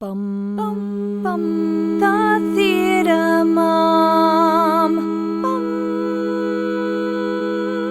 Bum, bum, bum, the theatre mum. Bum.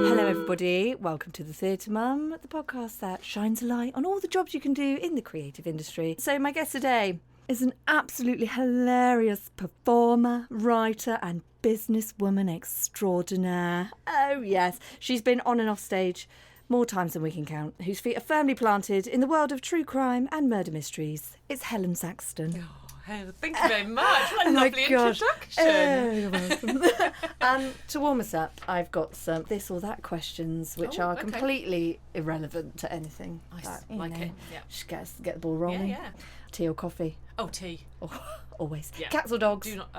Hello everybody, welcome to the Theatre Mum, the podcast that shines a light on all the jobs you can do in the creative industry. So my guest today is an absolutely hilarious performer, writer and businesswoman extraordinaire. Oh yes, she's been on and off stage more times than we can count, whose feet are firmly planted in the world of true crime and murder mysteries. It's Helen Saxton. Oh, Helen, thank you very much. What a lovely introduction. You're welcome. To warm us up, I've got some this or that questions, which are completely irrelevant to anything. I like it. Yeah. Just get the ball rolling. Yeah. Tea or coffee? Oh, tea. Oh, always. Yeah. Cats or dogs? Do not.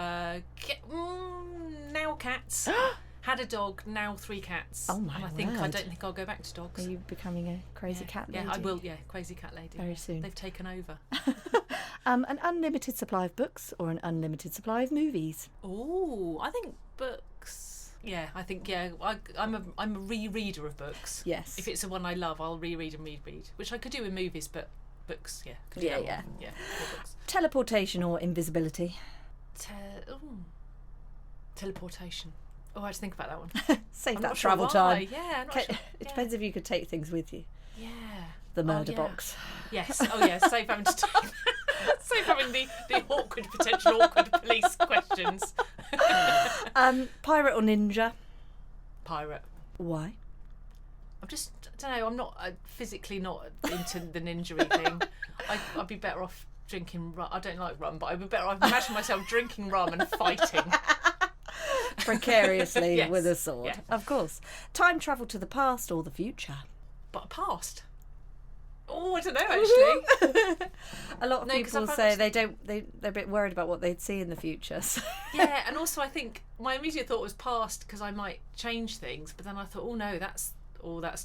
Now cats. Had a dog, now 3 cats. Oh my and I don't think I'll go back to dogs. Are you becoming a crazy cat lady? Yeah, I will. Yeah, crazy cat lady. Very soon. They've taken over. An unlimited supply of books or an unlimited supply of movies? Oh, I think books. Yeah, I think I'm a rereader of books. Yes. If it's the one I love, I'll reread and reread, which I could do in movies, but books, yeah. Yeah. Books. Teleportation or invisibility? Teleportation. Oh, I had to think about that one. Save I'm that not travel sure why. time. Yeah, I'm not sure. It depends if you could take things with you. Yeah. The murder box. Yes. Oh, yeah. Save having to save having the potential awkward police questions. Pirate or ninja? Pirate. Why? I don't know. I'm not physically not into the ninja-y thing. I'd be better off drinking rum. I don't like rum, but I'd be better off imagining myself drinking rum and fighting. Precariously Yes. with a sword. Yeah. Of course. Time travel to the past or the future? But past. Oh, I don't know actually. A lot of No, 'cause people I say found they're a bit worried about what they'd see in the future. So. Yeah, and also I think my immediate thought was past because I might change things, but then I thought, oh no, that's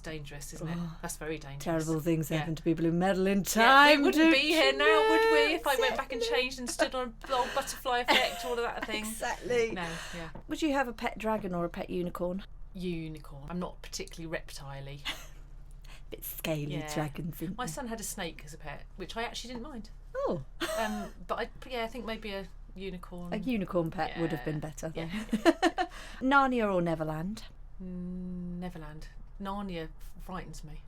dangerous, isn't it? That's very dangerous. Terrible things Yeah. happen to people who meddle in Yeah, time. we wouldn't be here now, would we? If I Exactly. went back and changed and stood on a old butterfly effect, all of that thing. Exactly. No, yeah. Would you have a pet dragon or a pet unicorn? Unicorn. I'm not particularly reptile-y. Bit scaly Yeah. dragons. Isn't My they? son had a snake as a pet, which I actually didn't mind. Oh. But I think maybe a unicorn. A unicorn pet would have been Yeah. better. Yeah. Then. Narnia or Neverland? Neverland. Narnia frightens me.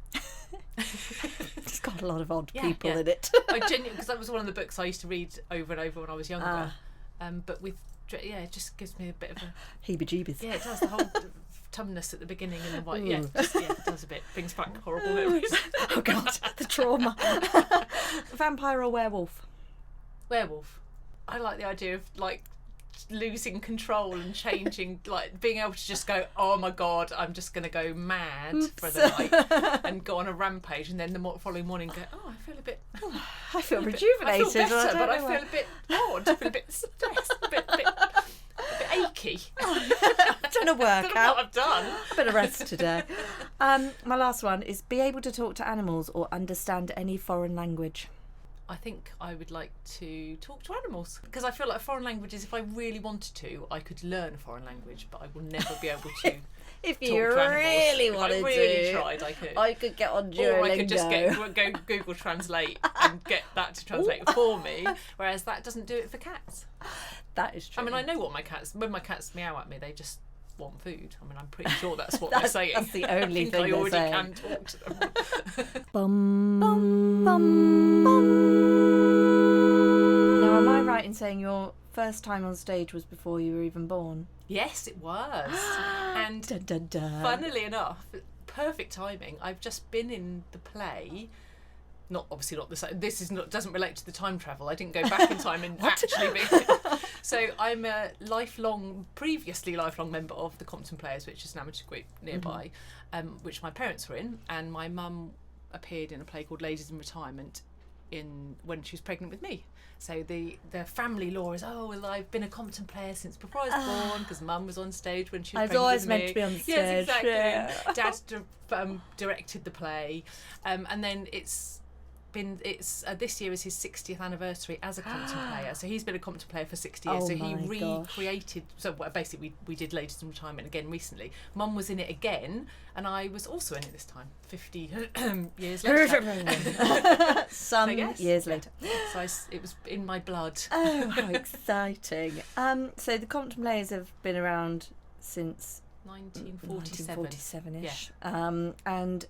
It's got a lot of odd Yeah, people yeah. in it. I genuinely, because that was one of the books I used to read over and over when I was younger. But with it just gives me a bit of a Heebie-jeebies. yeah, it does the whole tumness at the beginning and the white. Yeah, it does a bit. Brings back horrible memories. Oh God, the trauma. Vampire or werewolf? Werewolf. I like the idea of like losing control and changing, like being able to just go, oh my God, I'm just going to go mad for the night and go on a rampage, and then the following morning go, oh, I feel a bit. I feel I rejuvenated. feel better, but I don't know feel a bit odd. I feel a bit stressed, a bit achy. I've done a I don't know what workout. I've done. A bit of rest today. My last one is be able to talk to animals or understand any foreign language. I think I would like to talk to animals because I feel like foreign languages, if I really wanted to, I could learn a foreign language, but I will never be able to. If talk you to animals. really If wanted I really to, tried, I could. I could get on Duolingo. Or I could just go Google Translate and get that to translate for me, whereas that doesn't do it for cats. That is true. I mean, I know what when my cats meow at me, they just want food. I mean, I'm pretty sure that's what they're saying. That's the only I think thing I they're already saying. can talk to them. Bum, bum, bum. Now, am I right in saying your first time on stage was before you were even born? Yes, it was. And Dun, dun, dun. funnily enough, perfect timing. I've just been in the play. Obviously not the same. This doesn't relate to the time travel. I didn't go back in time and actually be. So I'm a previously lifelong member of the Compton Players, which is an amateur group nearby, which my parents were in, and my mum appeared in a play called Ladies in Retirement when she was pregnant with me. So the family law is, I've been a Compton Player since before I was born, because Mum was on stage when she was pregnant always with meant me. to be on stage. Yes, exactly. Yeah. Dad directed the play, and then it's been, it's this year is his 60th anniversary as a Compton player, so he's been a Compton player for 60 years. Oh so he my recreated basically we did Ladies in Retirement again recently. Mum was in it again, and I was also in it this time 50 years later. Some years later. So it was in my blood. Oh, how exciting. So the Compton players have been around since 1947-ish. And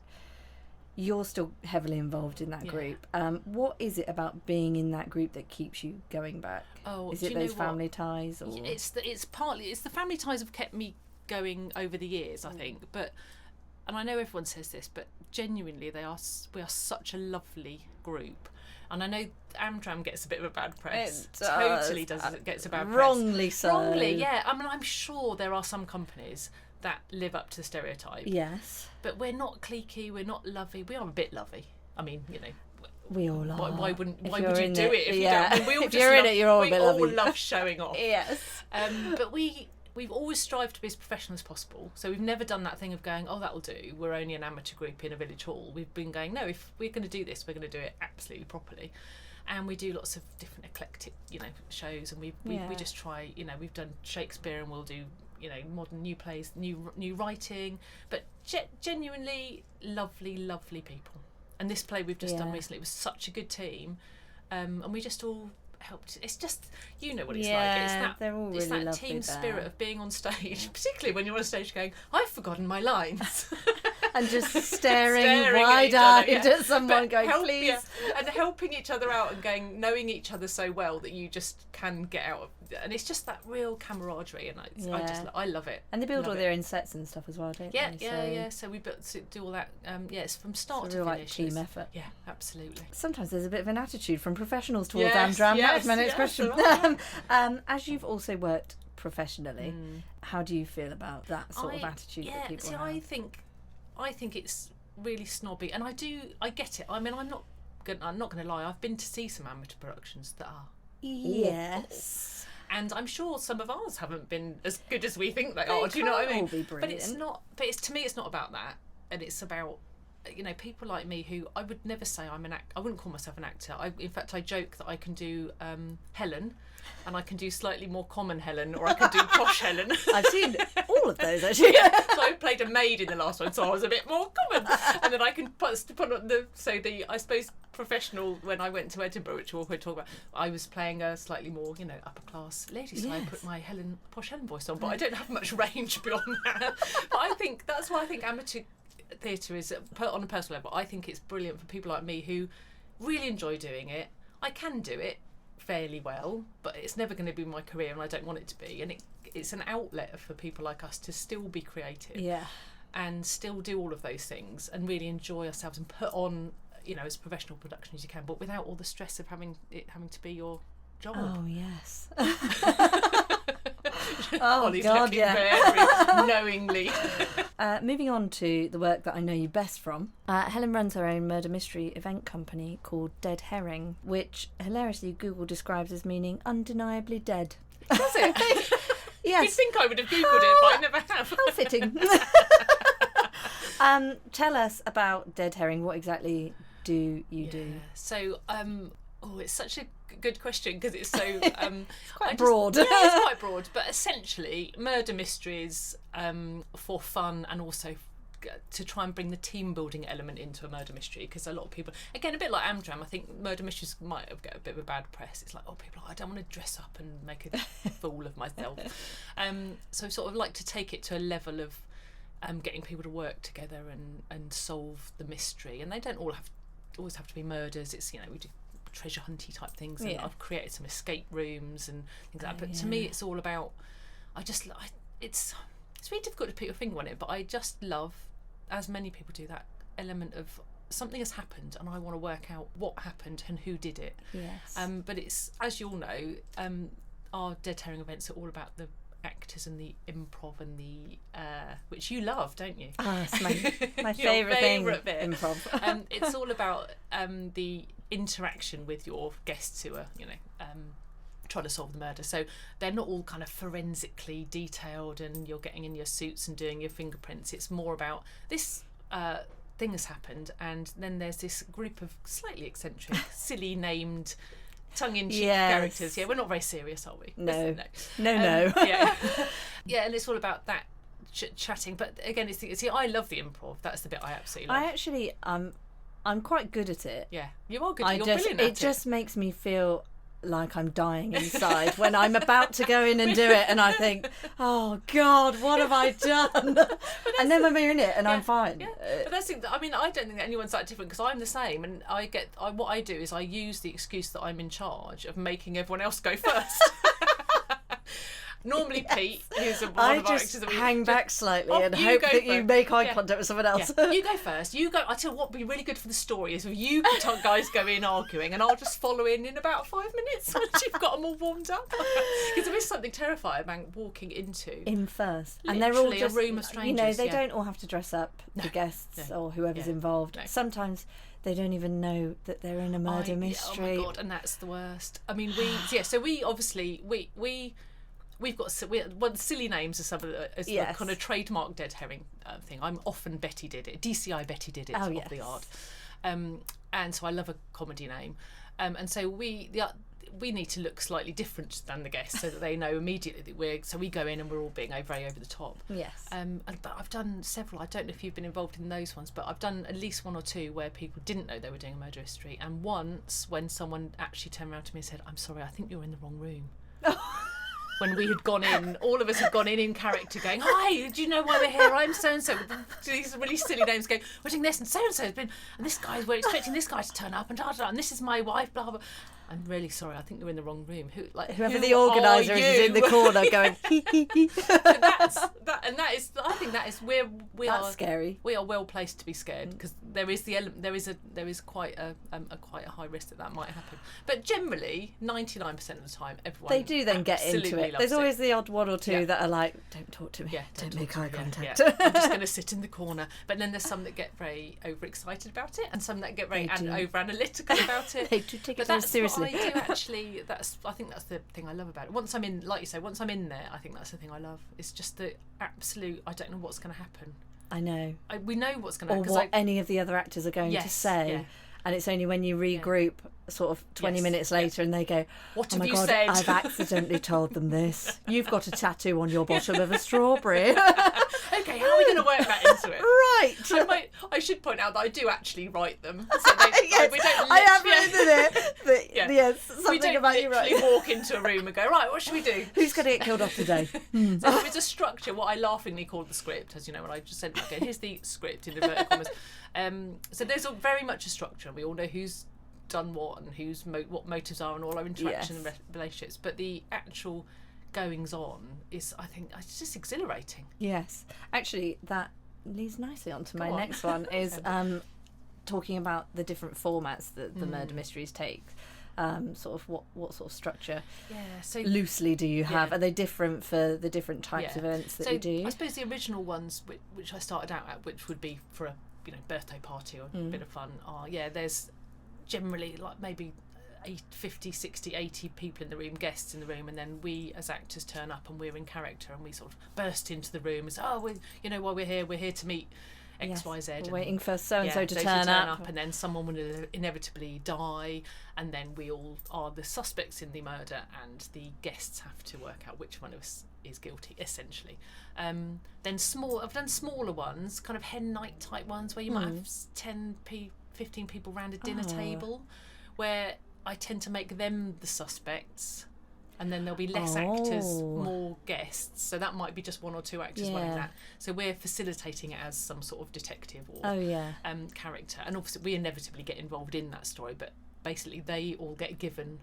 you're still heavily involved in that group. What is it about being in that group that keeps you going back? Is it those family ties? Or? It's the family ties have kept me going over the years, I think. And I know everyone says this, but genuinely we are such a lovely group. And I know Amdram gets a bit of a bad press. It does. Totally does. Gets a bad press. Wrongly so. Wrongly, yeah. I mean, I'm sure there are some companies that live up to the stereotype. Yes. But we're not cliquey, we're not lovey. We are a bit lovey. I mean, you know. We all are. Why would you do it if you don't? I mean, we all if you're in it, you're all a bit lovey. We all love showing off. Yes. But we've always strived to be as professional as possible. So we've never done that thing of going, oh, that'll do. We're only an amateur group in a village hall. We've been going, no, if we're going to do this, we're going to do it absolutely properly. And we do lots of different eclectic, shows. And we just try, we've done Shakespeare, and we'll do, modern new plays, new writing. But genuinely lovely people. And this play we've just done recently, it was such a good team. And we just all helped. It's just, what it's like. It's that team spirit of being on stage, particularly when you're on stage going, I've forgotten my lines. And just staring wide-eyed at someone going, please. Yeah. And helping each other out and knowing each other so well that you just can get out of. And it's just that real camaraderie, and I love it. And they build all their own sets and stuff as well, don't they? Yeah. So we do all that. It's from start to finish. Like team effort. Yeah, absolutely. Sometimes there's a bit of an attitude from professionals towards Amdram. That was my next question. As you've also worked professionally, how do you feel about that sort of attitude that people have? I think it's really snobby, and I get it. I mean, I'm not going to lie. I've been to see some amateur productions that are awful. And I'm sure some of ours haven't been as good as we think they are. Do you know what I mean? But it's not. But to me, it's not about that, and it's about people like me who I would never say I'm an actor. I wouldn't call myself an actor. In fact, I joke that I can do Helen, and I can do slightly more common Helen, or I can do posh Helen. I've seen all of those actually. So I played a maid in the last one, so I was a bit more common. And then I can put on I suppose professional, when I went to Edinburgh, which we'll talk about, I was playing a slightly more upper class lady, so I put my posh Helen voice on, but I don't have much range beyond that. But I think that's why I think amateur theatre is, on a personal level, I think it's brilliant for people like me who really enjoy doing it. I can do it fairly well, but it's never going to be my career, and I don't want it to be. And it's an outlet for people like us to still be creative, and still do all of those things and really enjoy ourselves and put on, as professional production as you can, but without all the stress of having to be your job. Oh yes. Ollie's looking very knowingly. Moving on to the work that I know you best from, Helen runs her own murder mystery event company called Dead Herring, which hilariously Google describes as meaning undeniably dead. Does it? Yes. You'd think I would have Googled it, but I never have. How fitting. Tell us about Dead Herring. What exactly do you do? So, it's such a good question because it's so it's quite broad. It's quite broad, but essentially murder mysteries for fun, and also to try and bring the team building element into a murder mystery, because a lot of people, again, a bit like Amdram, I think murder mysteries might have got a bit of a bad press. It's like, people I don't want to dress up and make a fool of myself. So sort of like to take it to a level of getting people to work together and solve the mystery, and they don't always have to be murders. It's we do treasure hunty type things, and I've created some escape rooms and things like that. But to me, it's all about. It's really difficult to put your finger on it, but I just love, as many people do, that element of something has happened, and I want to work out what happened and who did it. Yes. But it's, as you all know, our Dead Herring events are all about the actors and the improv and the which you love, don't you? It's my favourite thing. Bit. Improv. It's all about the interaction with your guests who are trying to solve the murder. So they're not all kind of forensically detailed and you're getting in your suits and doing your fingerprints. It's more about this thing has happened, and then there's this group of slightly eccentric, silly named, tongue-in-cheek characters. Yeah, we're not very serious, are we? No. Yeah, yeah, and it's all about that chatting. But again, I love the improv. That's the bit I absolutely love. I actually, I'm quite good at it. Yeah, you are good. You're brilliant at it. It just makes me feel like I'm dying inside when I'm about to go in and do it, and I think, oh God, what have I done? And then when we're in it, and I'm fine. Yeah. But that's the, I mean, I don't think that anyone's that different, because I'm the same, and what I do is I use the excuse that I'm in charge of making everyone else go first. Normally, Pete, who's one of our actors, I just hang back slightly and hope that you make eye contact with someone else. Yeah. You go first. You go. I tell you what would be really good for the story is if you guys go in arguing, and I'll just follow in about 5 minutes once you've got them all warmed up. Because there is something terrifying about walking into in first, and they're all just a room of strangers. You know, they don't all have to dress up, the guests or whoever's involved. No. Sometimes they don't even know that they're in a murder mystery. Oh my God, and that's the worst. I mean, so we obviously We've got silly names are some of the kind of trademark dead herring thing. I'm often Betty Did It, DCI Betty Did It of the art, and so I love a comedy name, and so we need to look slightly different than the guests so that they know immediately that we go in and we're all being very over the top. Yes. But I've done several. I don't know if you've been involved in those ones, but I've done at least one or two where people didn't know they were doing a murder mystery, and once when someone actually turned around to me and said, "I'm sorry, I think you're in the wrong room." When we had gone in, all of us had gone in character going, "Hi, do you know why we're here? I'm so-and-so." These really silly names going, "We're doing this, and so-and-so has been, and this we're expecting this guy to turn up, and da-da-da, and this is my wife, blah, blah." "I'm really sorry, I think you're in the wrong room." Whoever the organiser is in the corner going, hee hee hee. I think that is that's scary. We are well placed to be scared, because there is quite a high risk that might happen. But generally, 99% of the time, everyone they do then get into it. There's always the odd one or two that are like, "Don't talk to me. Don't make eye contact. I'm just going to sit in the corner." But then there's some that get very overexcited about it, and some that get very over analytical about it. They do take it seriously. I do actually. I think that's the thing I love about it. Once I'm in, like you say, once I'm in there, I think that's the thing I love. It's just the absolute. I don't know what's going to happen. I know. We know what's going to happen. Or what any of the other actors are going to say. Yeah. And it's only when you regroup sort of 20 minutes later and they go, "What oh have my you God, said? I've accidentally told them this. You've got a tattoo on your bottom of a strawberry." Okay, how are we going to work that into it? Right. I should point out that I do actually write them. So yes, we don't I have written it. Yes, something about you right. We don't walk into a room and go, "Right, what should we do? Who's going to get killed off today?" So there is a structure, what I laughingly call the script, as you know, when I just said, "Okay, here's the script," in inverted commas. So there's very much a structure. We all know who's done what and who's what motives are and all our interaction and relationships. But the actual goings on is, I think, it's just exhilarating. Yes, actually, that leads nicely on to my next one. Is talking about the different formats that the murder mysteries take. Sort of what sort of structure so loosely do you have? Are they different for the different types of events that you do? I suppose the original ones which I started out at, which would be for a birthday party or a bit of fun, there's generally like maybe 50, 60, 80 people in the room, guests in the room, and then we as actors turn up and we're in character and we sort of burst into the room and say, "Oh, while we're here to meet XYZ. We're waiting for so-and-so to turn up. And then someone will inevitably die, and then we all are the suspects in the murder, and the guests have to work out which one of us is guilty, essentially. Then I've done smaller ones, kind of hen night type ones, where you might have 15 people around a dinner table, where I tend to make them the suspects. And then there'll be less actors, more guests. So that might be just one or two actors running that. So we're facilitating it as some sort of detective or character. And obviously we inevitably get involved in that story, but basically they all get given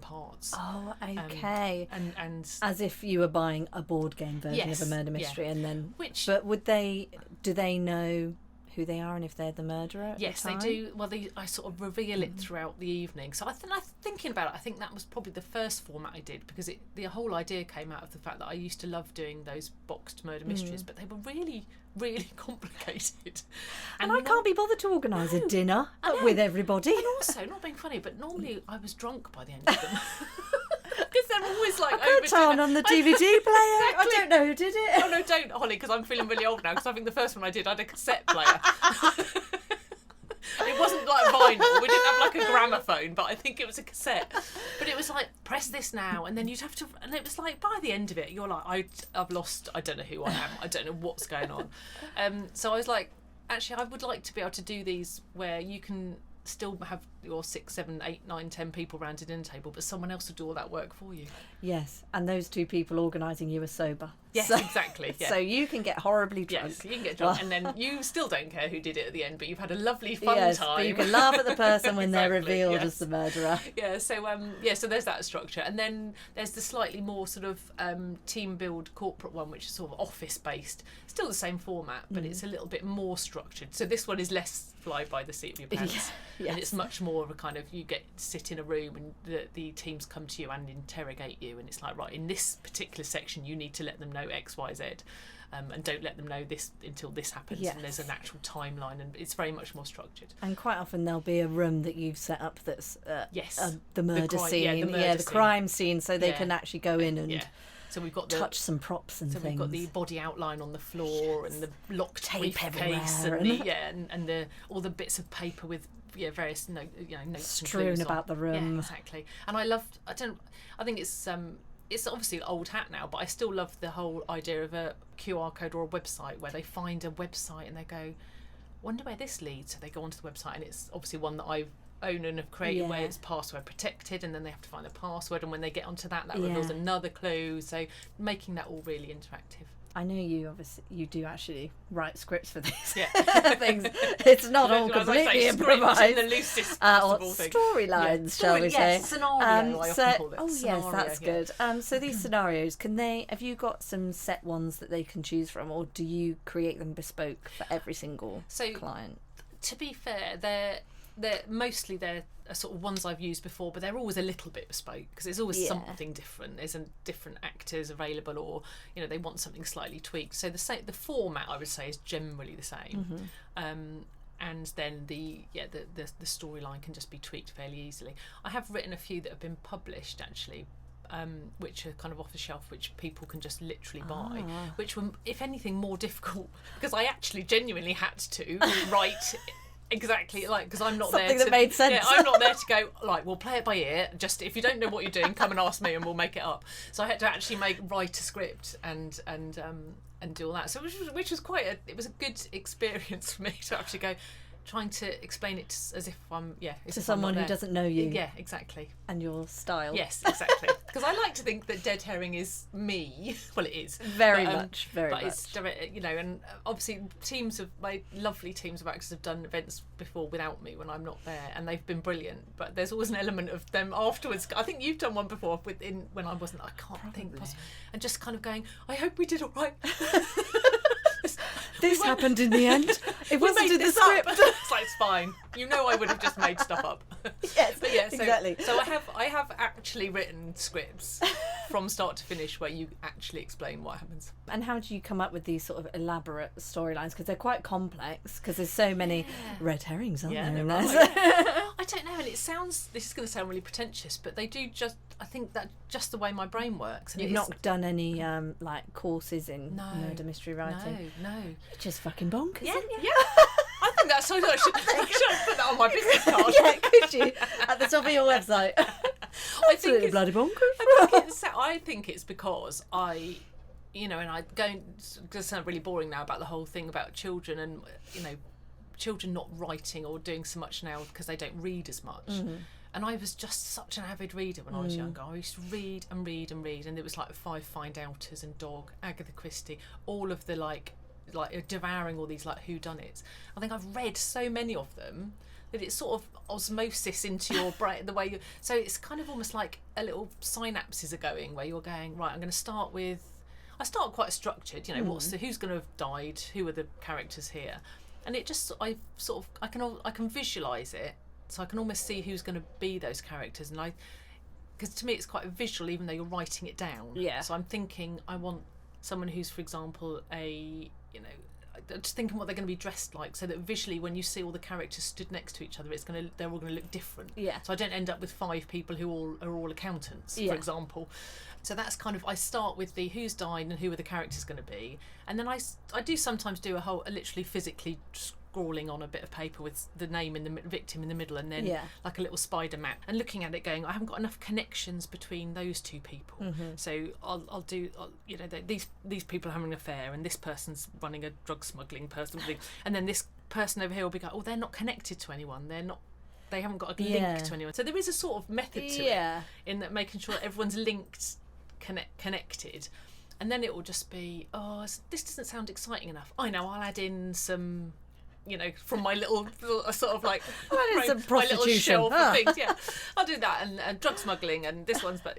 parts. Oh, okay. And as if you were buying a board game version of a murder mystery, and then. But do they know who they are and if they're the murderer? Yes, they do. Well, I sort of reveal it throughout the evening. So thinking about it, I think that was probably the first format I did, because the whole idea came out of the fact that I used to love doing those boxed murder mysteries, but they were really, really complicated. And I can't be bothered to organise a dinner with everybody. And also, not being funny, but normally I was drunk by the end of them. Because I'm always like, I could turn on the DVD player. I don't know who did it. Oh no, don't, Holly, because I'm feeling really old now. Because I think the first one I did, I had a cassette player. It wasn't like vinyl. We didn't have like a gramophone, but I think it was a cassette. But it was like, press this now, and then you'd have to. And it was like, by the end of it, you're like, I've lost. I don't know who I am. I don't know what's going on. So I was like, actually, I would like to be able to do these where you can still have your 6, 7, 8, 9, 10 people round a dinner table, but someone else will do all that work for you. Yes, and those 2 people organising you are sober. Yes, exactly. Yeah. So you can get horribly drunk. Yes, you can get drunk, and then you still don't care who did it at the end, but you've had a lovely fun time. But you can laugh at the person when they're revealed as the murderer. Yeah, so so there's that structure, and then there's the slightly more sort of team build corporate one, which is sort of office based. Still the same format, but it's a little bit more structured. So this one is less fly by the seat of your pants, and it's much more of a kind of, you get to sit in a room and the teams come to you and interrogate you, and it's like, right, in this particular section you need to let them know X, Y, Z, and don't let them know this until this happens. And there's an actual timeline, and it's very much more structured. And quite often there'll be a room that you've set up that's the murder scene, the crime scene, so they can actually go in and so we've got touch some props and things. We've got the body outline on the floor and the locked tape briefcase and all the bits of paper with various notes strewn about the room. Yeah, exactly. And I think it's obviously old hat now, but I still love the whole idea of a QR code or a website where they find a website and they go, wonder where this leads. So they go onto the website, and it's obviously one that I own and have created where it's password protected, and then they have to find the password, and when they get onto that reveals another clue. So making that all really interactive. I know you do actually write scripts for these things. It's not all completely improvised. In the loosest possible thing. Storylines, shall we say? Scenario. I often call it. Oh scenario, yes, that's good. So these scenarios, have you got some set ones that they can choose from, or do you create them bespoke for every single client? To be fair, they're mostly they're sort of ones I've used before, but they're always a little bit bespoke because there's always something different. There's different actors available, or they want something slightly tweaked. So the format, I would say, is generally the same. And then the storyline can just be tweaked fairly easily. I have written a few that have been published actually, which are kind of off the shelf, which people can just literally buy, which were, if anything, more difficult because I actually genuinely had to write exactly, like, because I'm not something there that made sense. Yeah, I'm not there to go, like, we'll play it by ear. Just if you don't know what you're doing, come and ask me and we'll make it up. So I had to actually write a script and do all that. So which was it was a good experience for me to actually go, trying to explain it as if I'm to someone who doesn't know you. Yeah, exactly. And your style. Yes, exactly. Because I like to think that Dead Herring is me. Well, it is very much. But it's and obviously my lovely teams of actors have done events before without me when I'm not there, and they've been brilliant. But there's always an element of them afterwards. I think you've done one before when I wasn't. I can't think possibly, and just kind of going, I hope we did all right. This happened in the end. It wasn't in the script. It's like, it's fine. I would have just made stuff up. Yes, but exactly. So I have actually written scripts from start to finish where you actually explain what happens. And how do you come up with these sort of elaborate storylines? Because they're quite complex. Because there's so many red herrings, aren't there? I don't know. And this is going to sound really pretentious, but they do just. I think that just the way my brain works. And you've not done any courses in murder mystery writing. No. It's just fucking bonkers. Yeah. I think that's something I should put that on my business card. Yeah, could you? At the top of your website. I think it's bloody bonkers. I think it's because and I going to sound really boring now about the whole thing about children and children not writing or doing so much now because they don't read as much. Mm-hmm. And I was just such an avid reader when I was younger. I used to read and read and read, and it was like 5 Find Outers and Dog, Agatha Christie, all of the like devouring all these like whodunits. I think I've read so many of them that it's sort of osmosis into your brain, the way so it's kind of almost like a little synapses are going where you're going, right, I'm going to start I start quite structured, who's going to have died, who are the characters here, and it just I can visualise it. So I can almost see who's going to be those characters, and because to me it's quite visual, even though you're writing it down. Yeah. So I'm thinking I want someone who's, for example, just thinking what they're going to be dressed like, so that visually when you see all the characters stood next to each other, they're all going to look different. Yeah. So I don't end up with 5 people who are all accountants, Yeah. for example. So that's kind of, I start with the who's died and who are the characters going to be, and then I do sometimes do a literally physically scrawling on a bit of paper with the name in the victim in the middle, and then like a little spider map, and looking at it going, I haven't got enough connections between those 2 people. So I'll do these people are having an affair, and this person's running a drug smuggling person, and then this person over here will be like, oh, they're not connected to anyone, they haven't got a link to anyone. So there is a sort of method to it, in that making sure that everyone's linked, connected. And then it will just be, oh, this doesn't sound exciting enough. I know, I'll add in some, from my little sort of like some my little shelf of things. Yeah, I'll do that, and drug smuggling, and this one's, but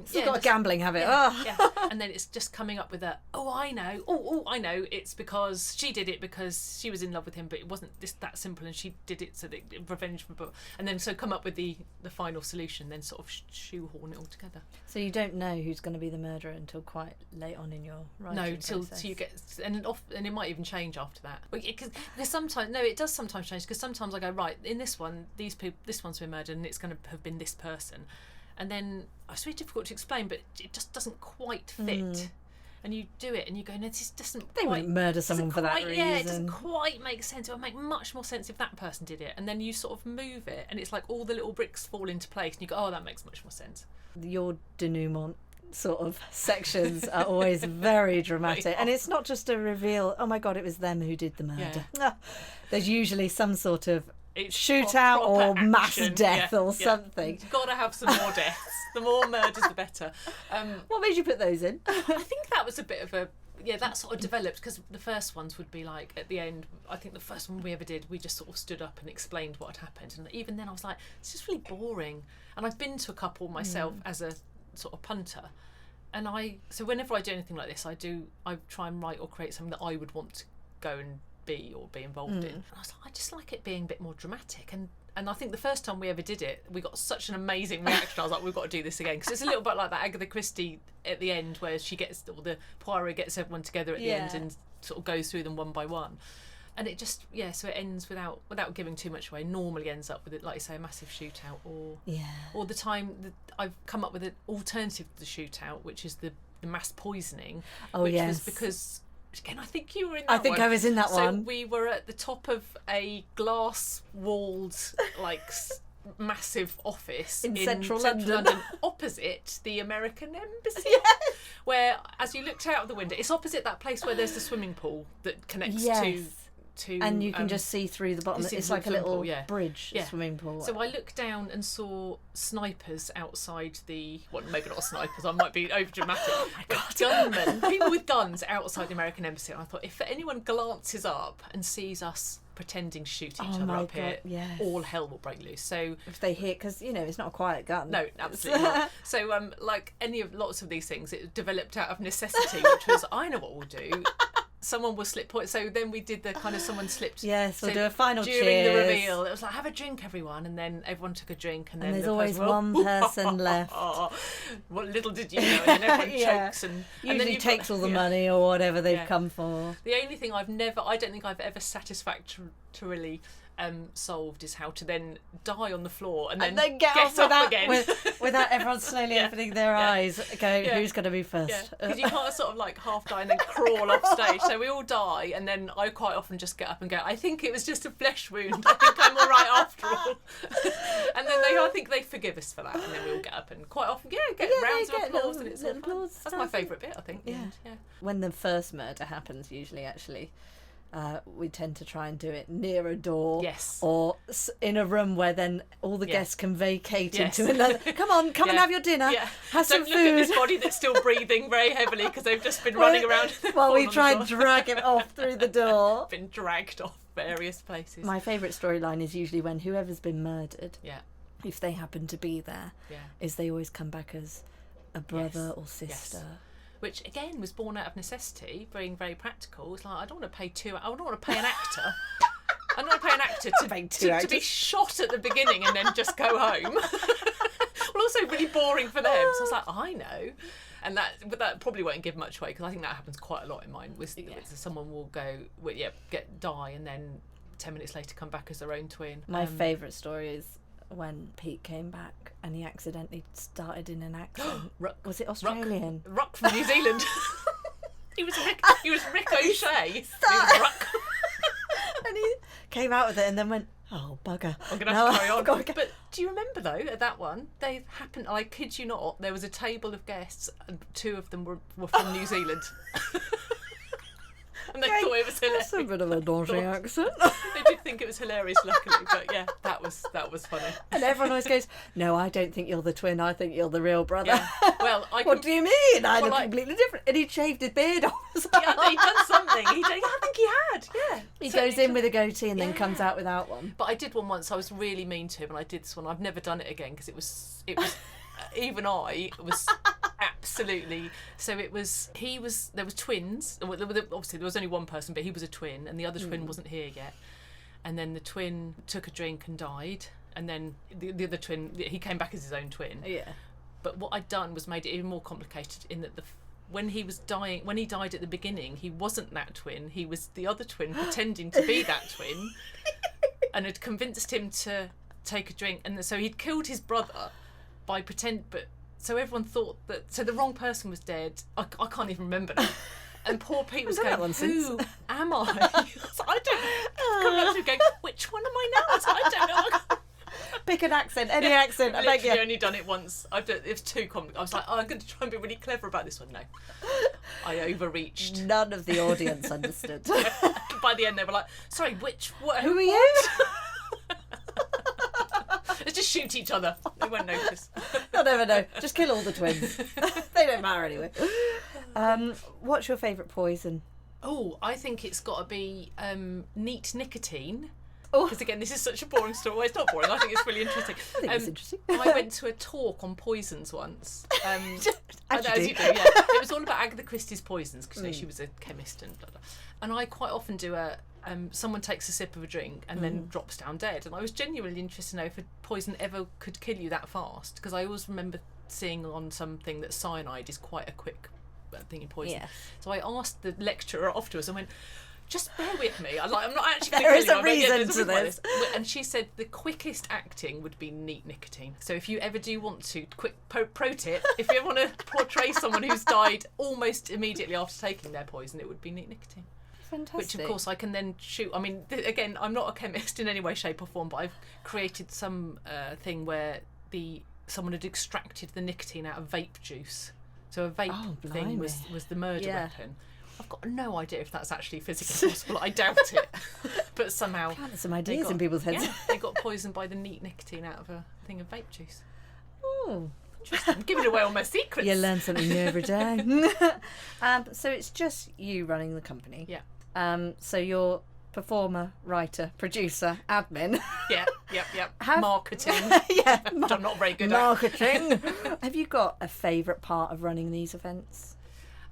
still got a gambling habit. Yeah. And then it's just coming up with I know, it's because she did it because she was in love with him, but it wasn't that simple, and she did it so that revenge for, and then so come up with the final solution, then sort of shoehorn it all together. So you don't know who's going to be the murderer until quite late on in your writing till you get, and it might even change after that. Because sometimes, it does sometimes change, because sometimes I go, right, in this one, this one's been murdered, and it's going to have been this person, and then it's really difficult to explain, but it just doesn't quite fit. And you do it, and you go, no, this doesn't. They wouldn't murder someone for that reason. Yeah, it doesn't quite make sense. It would make much more sense if that person did it, and then you sort of move it, and it's like all the little bricks fall into place, and you go, oh, that makes much more sense. Your denouement sort of sections are always very dramatic, and it's not just a reveal, oh my god, it was them who did the murder. There's usually some sort of shootout or mass death or something. You've got to have some more deaths. The more murders the better. What made you put those in? I think that was a bit of that sort of developed, because the first ones would be like, at the end, I think the first one we ever did, we just sort of stood up and explained what had happened, and even then I was like, it's just really boring. And I've been to a couple myself as a sort of punter, and so whenever I do anything like this, I try and write or create something that I would want to go and be involved in. And I was like, I just like it being a bit more dramatic, and I think the first time we ever did it, we got such an amazing reaction. I was like, we've got to do this again, because it's a little bit like that Agatha Christie at the end, where the Poirot gets everyone together at the end and sort of goes through them one by one. And it just, so it ends without giving too much away. Normally ends up with, like you say, a massive shootout, or the time that I've come up with an alternative to the shootout, which is the mass poisoning, which was because, again, I think you were in that one. I think I was in that one. So we were at the top of a glass-walled, like, massive office in central London, opposite the American Embassy. Yes. Where, as you looked out of the window, it's opposite that place where there's the swimming pool that connects to and you can just see through the bottom. It's like a little bridge swimming pool. So I looked down and saw snipers outside maybe not snipers, I might be over dramatic. Oh my God. Gunmen, people with guns outside the American Embassy. And I thought, if anyone glances up and sees us pretending to shoot each other up here, all hell will break loose. So if they hit, because it's not a quiet gun. No, absolutely not. So like lots of these things, it developed out of necessity, which was, I know what we'll do. Someone will slip points. So then we did the kind of, someone slipped. Yes, we'll do a final during cheers. the reveal. It was like, have a drink, everyone, and then everyone took a drink, and then there's always one person left. What little did you know? And then everyone chokes, and usually then takes all the money or whatever they've come for. The only thing I don't think I've ever satisfactorily solved is how to then die on the floor and then get up again without everyone slowly opening their eyes, going, who's going to be first? Because you can't sort of like half die and then crawl off stage. So we all die, and then I quite often just get up and go, I think it was just a flesh wound. I think I'm all right after all. And then I think they forgive us for that, and then we all get up and quite often get rounds of applause, and it's all fun. That's my favourite bit, I think. Yeah. When the first murder happens, usually actually. We tend to try and do it near a door, or in a room where then all the guests can vacate into another. Come and have your dinner. Have some food. Don't look at this body that's still breathing very heavily because they've just been running around. While we try and drag him off through the door. Been dragged off various places. My favourite storyline is usually when whoever's been murdered, if they happen to be there, is they always come back as a brother or sister. Yes. Which again was born out of necessity, being very practical. It's like, I don't want to pay an actor. I don't want to pay an actor to be shot at the beginning and then just go home. Well, also really boring something for them. So I was like, I know. And that probably won't give much away, because I think that happens quite a lot in mine. Someone will go, die, and then 10 minutes later come back as their own twin. My favourite story is when Pete came back and he accidentally started in an accent. Was it Australian? Ruck from New Zealand. He was Rick O'Shea. He was Ruck. And he came out with it and then went, oh, bugger. I'm going to have to carry on. But do you remember, though, at that one, they happened, I kid you not, there was a table of guests and 2 of them were from New Zealand. And they thought it was hilarious. That's a bit of a dodgy accent. They did think it was hilarious, luckily. But yeah, that was funny. And everyone always goes, no, I don't think you're the twin. I think you're the real brother. Yeah. Well, what do you mean? I look completely different. And he shaved his beard off. Yeah, he'd done something. I think he had. Yeah. He goes in with a goatee and then comes out without one. But I did one once. I was really mean to him, and I did this one. I've never done it again, because it was even I was absolutely. So there was twins. Obviously there was only one person, but he was a twin, and the other twin wasn't here yet. And then the twin took a drink and died, and then the other twin, he came back as his own twin. Yeah. But what I'd done was made it even more complicated, in that when he died at the beginning, he wasn't that twin. He was the other twin pretending to be that twin, and had convinced him to take a drink, and so he'd killed his brother by so everyone thought that, so the wrong person was dead. I can't even remember now. And poor Pete was going, who am I? So I don't know. Coming up to going, which one am I now? So I don't know. Pick an accent, any accent. I beg you. I've only done it once. It was too comical. I was like, I'm going to try and be really clever about this one. No, I overreached. None of the audience understood. By the end, they were like, sorry, who are you? Let's just shoot each other. They won't notice. They'll never know. Just kill all the twins. They don't matter anyway. What's your favourite poison? Oh, I think it's got to be neat nicotine. Oh, because again, this is such a boring story. Well, it's not boring. I think it's really interesting. I think it's interesting. I went to a talk on poisons once. As you do. Yeah. It was all about Agatha Christie's poisons, because she was a chemist and blah, blah. And I quite often do someone takes a sip of a drink and then drops down dead. And I was genuinely interested to know if a poison ever could kill you that fast, because I always remember seeing on something that cyanide is quite a quick thing in poison. Yes. So I asked the lecturer afterwards and went, just bear with me. I'm not actually. There is a reason to this. And she said the quickest acting would be neat nicotine. So if you ever do want to, quick pro tip, if you ever want to portray someone who's died almost immediately after taking their poison, it would be neat nicotine. Fantastic. Which of course I can then shoot. I mean, again, I'm not a chemist in any way, shape or form, but I've created some thing where someone had extracted the nicotine out of vape juice. So a vape thing was the murder weapon. I've got no idea if that's actually physically possible. I doubt it. But somehow... There's some ideas in people's heads. Yeah, they got poisoned by the neat nicotine out of a thing of vape juice. Oh. Interesting. I'm giving away all my secrets. You learn something new every day. So it's just you running the company. Yeah. So you're performer, writer, producer, admin. Yep. Marketing. Yeah. Which I'm not very good Marketing. Have you got a favourite part of running these events?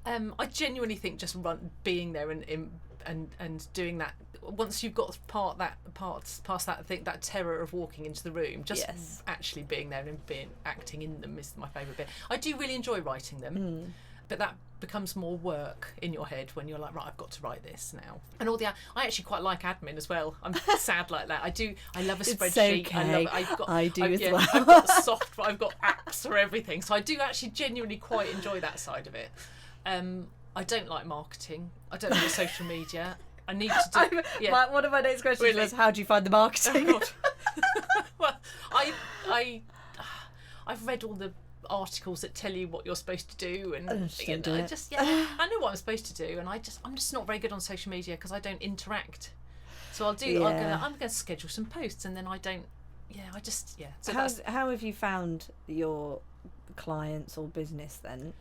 I genuinely think just being there and doing that. Once you've got past that terror of walking into the room, just actually being there and acting in them is my favourite bit. I do really enjoy writing them, but that becomes more work in your head when you're like, right, I've got to write this now. And I actually quite like admin as well. I'm sad like that. I love a spreadsheet. Okay. I do as well. I've got I've got apps for everything. So I do actually genuinely quite enjoy that side of it. I don't like marketing. I don't like social media. I need to do. One of my next questions was, how do you find the marketing? Oh, well, I've read all the articles that tell you what you're supposed to do, and I know what I'm supposed to do, and I'm just not very good on social media because I don't interact. So I'm going to schedule some posts, and then I don't. So how have you found your clients or business then?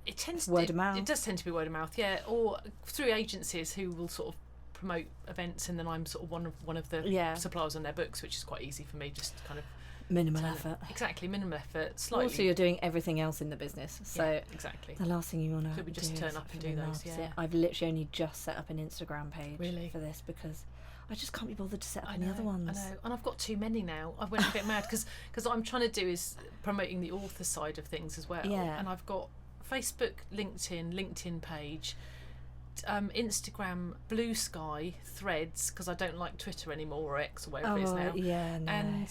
It tends word of mouth. It does tend to be word of mouth, or through agencies who will sort of promote events, and then I'm sort of one of the suppliers on their books, which is quite easy for me, just kind of minimal effort. Exactly, minimal effort. Slightly. Also, you're doing everything else in the business, so exactly. The last thing you want to do just turn up and do those. I've literally only just set up an Instagram page for this because I just can't be bothered to set up I any know, other ones. I know, and I've got too many now. I went a bit mad because what I'm trying to do is promoting the author side of things as well. Yeah. And I've got Facebook, LinkedIn page, Instagram, Blue Sky, Threads, because I don't like Twitter anymore, or X or whatever it is now. Yeah, no. And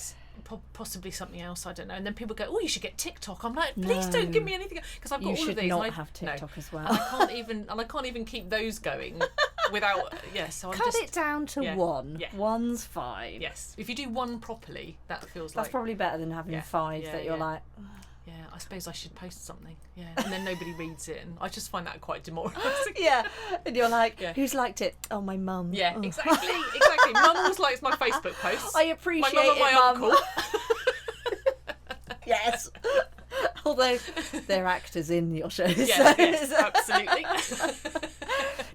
possibly something else, I don't know. And then people go, oh, you should get TikTok. I'm like, please don't give me anything, because I've got all of these. You should not have TikTok as well. And I can't even keep those going without. So I'm cut it down to one. Yeah. One's fine. Yes, if you do one properly, that feels that's like probably better than having five that you're like. Yeah, I suppose I should post something. Yeah, and then nobody reads it, and I just find that quite demoralising. Yeah, and you're like, who's liked it? Oh, my mum. Yeah, oh. exactly. Mum always likes my Facebook posts. I appreciate my mum and my uncle. Yes. Although they're actors in your shows. Yes, absolutely.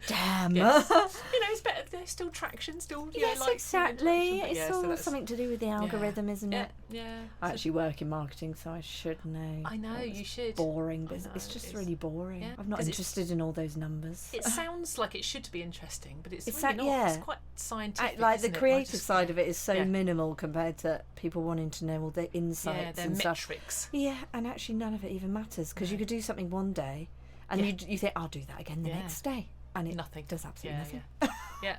Damn. Yes. It's better. There's still traction, still. Yes, exactly. It's all so something to do with the algorithm, isn't it? Yeah. I actually work in marketing, so I should know. I know, you should. Boring business. It's just really boring. Yeah. I'm not interested in all those numbers. It sounds like it should be interesting, but it's really not. Yeah. It's quite scientific. Like the creative side of it is so minimal compared to people wanting to know all the insights their and metrics. Stuff. Yeah, and actually none of it even matters because you could do something one day, and you think I'll do that again the next day, and it does absolutely nothing. Yeah.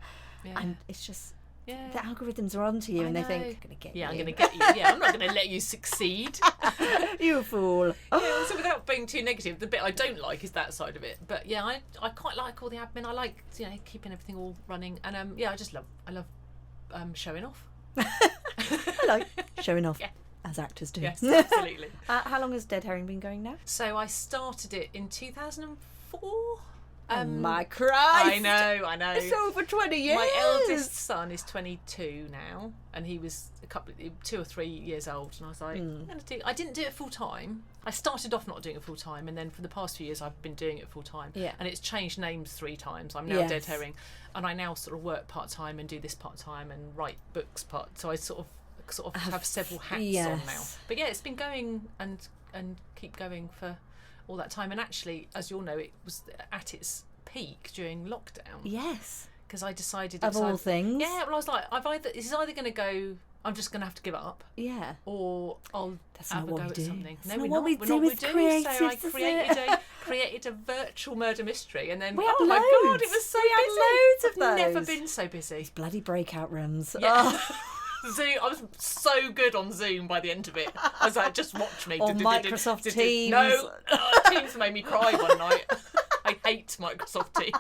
And it's just the algorithms are onto you, and they think, I'm going to get you. I'm going to get you. Yeah, I'm not going to let you succeed. You fool. Yeah, so without being too negative, the bit I don't like is that side of it. But yeah, I quite like all the admin. I like keeping everything all running, and I love showing off. I like showing off. Yeah. As actors do. Yes, absolutely. How long has Dead Herring been going now? So I started it in 2004. Oh my Christ! I know. It's over 20 years. My eldest son is 22 now, and he was 2 or 3 years old. And I was like, I didn't do it full time. I started off not doing it full time, and then for the past few years, I've been doing it full time. Yeah. And it's changed names 3 times. I'm now Dead Herring, and I now sort of work part time and do this part time and write books part. So I sort of have several hats on now. But yeah, it's been going and keep going for all that time. And actually, as you'll know, it was at its peak during lockdown. Yes. Because I decided of all things. Yeah, well, I was like, this is either going to go. I'm just going to have to give up. Yeah. Or I'll have a go at something. That's not what we do. So I created a virtual murder mystery, and then we had my loads. God, it was so busy. I've never been so busy. These bloody breakout rooms. Yeah. Zoom. I was so good on Zoom by the end of it. I was like, just watch me. Or Microsoft Teams. No, Teams made me cry one night. I hate Microsoft Teams.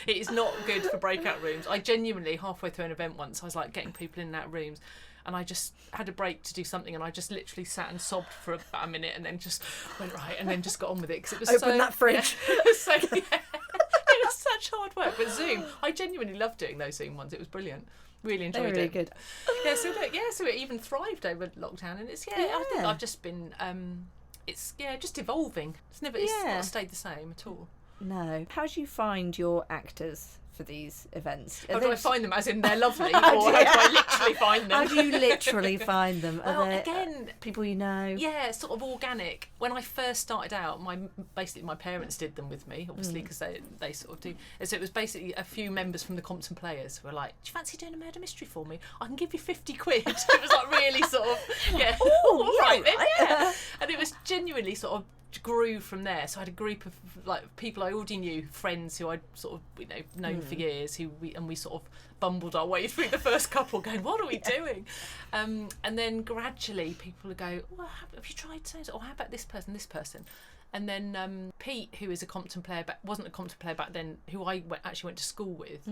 It is not good for breakout rooms. I genuinely, halfway through an event once, I was like getting people in and out of rooms, and I just had a break to do something, and I just literally sat and sobbed for about a minute, and then just went right, and then just got on with it because it was Open that fridge. It was it was such hard work. But Zoom, I genuinely loved doing those Zoom ones. It was brilliant. Really enjoyed it. Really good. So it even thrived over lockdown, and it's I think I've just been it's just evolving. It's not stayed the same at all. No. How do you find your actors for these events? How do I find them? As in they're lovely, or how do I literally find them? How do you literally find them? Well, Are they again, people you know? Yeah, sort of organic. When I first started out, my parents did them with me, obviously, because they sort of do. So it was basically a few members from the Compton Players who were like, "Do you fancy doing a murder mystery for me? I can give you 50 quid." It was like really sort of all right then, yeah. And it was genuinely sort of grew from there. So I had a group of like people I already knew, friends who I'd sort of known for years, we sort of bumbled our way through the first couple, going, what are we doing? And then gradually people would go, well, have you tried so? Or how about this person? And then Pete, who is a Compton player, but wasn't a Compton player back then, who I actually went to school with,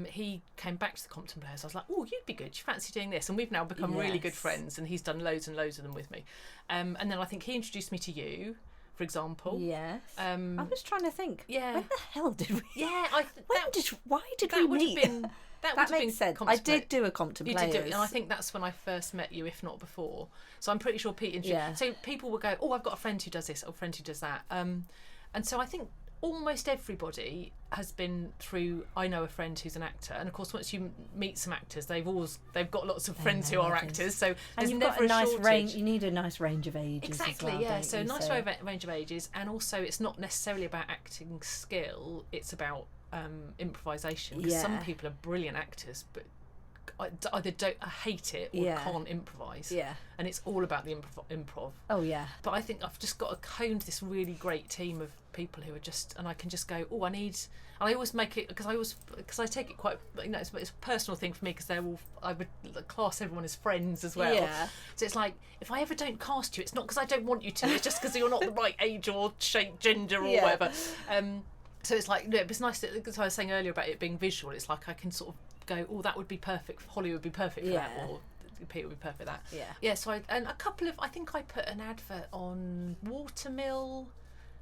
he came back to the Compton Players. I was like, oh, you'd be good. Do you fancy doing this? And we've now become really good friends, and he's done loads and loads of them with me. And then I think he introduced me to you, for example. Yes. I was trying to think. Yeah. When the hell did we? Yeah. Why did we meet? That makes sense. I did do a Compton Players. You did do it, and I think that's when I first met you, if not before. So I'm pretty sure Pete introduced. Yeah. So people would go, oh, I've got a friend who does this, or a friend who does that. And so I think almost everybody has been through, I know a friend who's an actor, and of course once you meet some actors, they've got lots of friends who are actors, so and you've got a nice range. You need a nice range of ages. Exactly, as well, yeah. So a nice range of ages, and also it's not necessarily about acting skill, it's about improvisation, because some people are brilliant actors but either don't hate it or can't improvise. Yeah. And it's all about the improv. Oh yeah. But I think I've just got honed this really great team of people who are just, and I can just go, oh, and I always make it, because I take it quite, it's a personal thing for me, because I would class everyone as friends as well. Yeah. So it's like, if I ever don't cast you, it's not because I don't want you to, it's just because you're not the right age or shape, gender or whatever. So it's like, it's nice that, because I was saying earlier about it being visual, it's like I can sort of go, oh, that would be perfect, Holly would be perfect for that, or Peter would be perfect for that. So I think I put an advert on Watermill,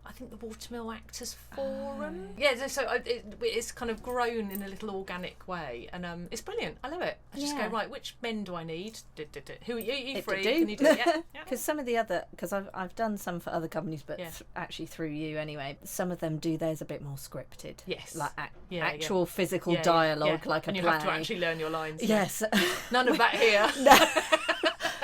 I think the Watermill Actors Forum. So it's kind of grown in a little organic way, and it's brilliant. I love it. I just go, right, which men do I need? Who are you free? Can you do it? Yeah. Because some of the other, because I've done some for other companies, but actually through you anyway. Some of them do theirs a bit more scripted. Yes. Like actual physical dialogue, like and a you play. have to actually learn your lines. Yes. None of that here.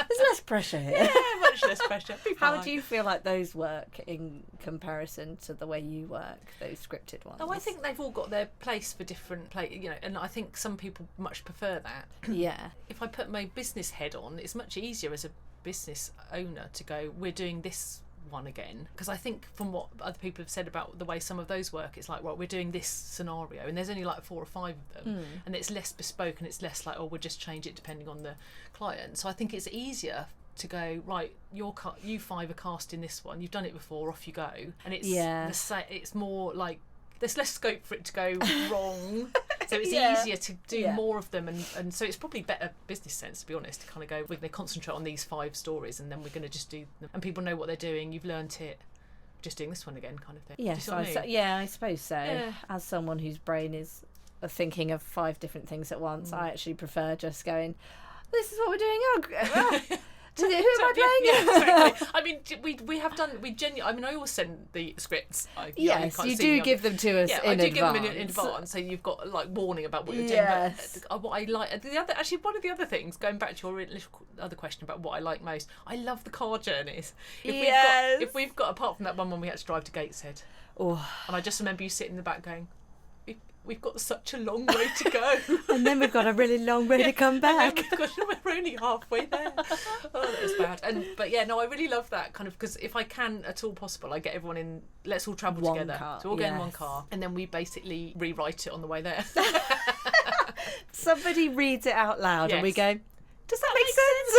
There's less pressure here. Yeah, much less pressure. How do you feel like those work in comparison to the way you work, those scripted ones? Oh, I think they've all got their place for different and I think some people much prefer that. Yeah. If I put my business head on, it's much easier as a business owner to go, we're doing this one again, because I think from what other people have said about the way some of those work, it's like, well, we're doing this scenario and there's only like 4 or 5 of them, and it's less bespoke and it's less like, oh, we'll just change it depending on the client. So I think it's easier to go, right, you 5 are cast in this one, you've done it before, off you go, and it's it's more like there's less scope for it to go wrong. So it's easier to do more of them, and so it's probably better business sense, to be honest, to kind of go, we're going to concentrate on these 5 stories and then we're going to just do them, and people know what they're doing, you've learnt it, just doing this one again, kind of thing. Yes, I suppose so. Yeah. As someone whose brain is thinking of 5 different things at once, I actually prefer just going, this is what we're doing. Oh, who am I playing? Yeah, exactly. I mean, we have done. We genuinely. I mean, I always send the scripts. Yes, you do give them to us in advance. Yeah, I do give them in advance, so you've got like warning about what you're doing. But what I like, one of the other things, going back to your other question about what I like most, I love the car journeys. If we've got apart from that one when we had to drive to Gateshead, and I just remember you sitting in the back going, we've got such a long way to go. And then we've got a really long way to come back. We're only halfway there. Oh, that was bad. I really love that kind of, because if I can at all possible, I get everyone in, let's all travel together. Car. So we'll get in one car, and then we basically rewrite it on the way there. Somebody reads it out loud and we go, does that make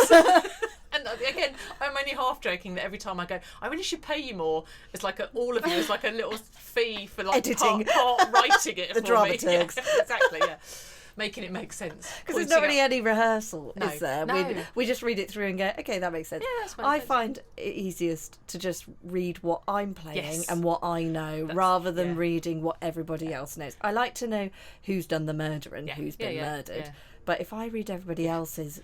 sense? And again, I'm only half joking that every time I go, I really should pay you more. It's like all of you is like a little fee for like editing, part writing it the for dramaturgs. Me. Yeah, exactly, yeah. Making it make sense. Because there's not really any rehearsal, is there? No. We just read it through and go, okay, that makes sense. Yeah, I find it easiest to just read what I'm playing and what I know, rather than reading what everybody else knows. I like to know who's done the murder and who's been murdered. Yeah. But if I read everybody else's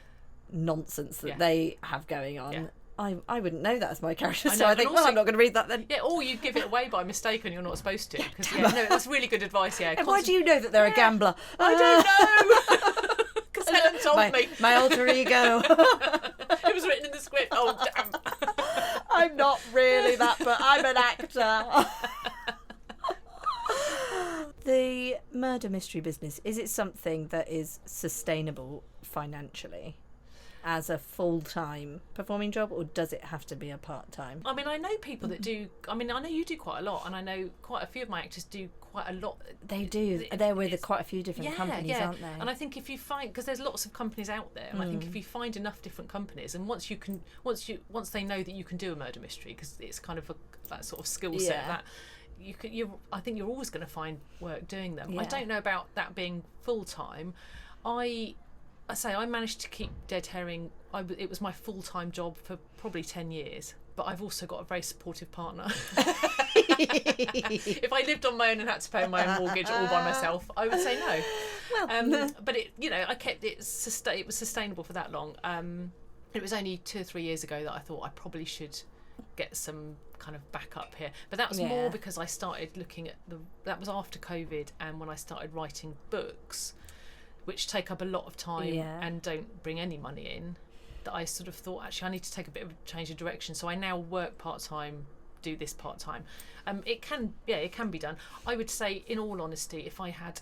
nonsense that they have going on, I wouldn't know that as my character, so I think, also, I'm not going to read that then. Yeah, or you give it away by mistake and you're not supposed to. Because that's really good advice. Yeah. And why do you know that they're a gambler? I don't know. Because Helen told me. My alter ego. It was written in the script. Oh damn. I'm not really that, but I'm an actor. The murder mystery business, is it something that is sustainable financially as a full-time performing job, or does it have to be a part-time? I mean, I know people that do, I know you do quite a lot, and I know quite a few of my actors do quite a lot. They do. They're with quite a few different companies, aren't they? And I think if you find, because there's lots of companies out there, and I think if you find enough different companies, and once they know that you can do a murder mystery, because it's kind of that sort of skill set that I think you're always going to find work doing them. I don't know about that being full-time. I managed to keep Dead Herring. It was my full-time job for probably 10 years, but I've also got a very supportive partner. If I lived on my own and had to pay my own mortgage all by myself, I would say no. Well, but I kept it. It was sustainable for that long. It was only 2 or 3 years ago that I thought I probably should get some kind of backup here. But that was more because I started looking at that was after COVID, and when I started writing books, which take up a lot of time and don't bring any money in, that I sort of thought, actually, I need to take a bit of a change of direction. So I now work part-time, do this part-time. It can be done. I would say, in all honesty, if I had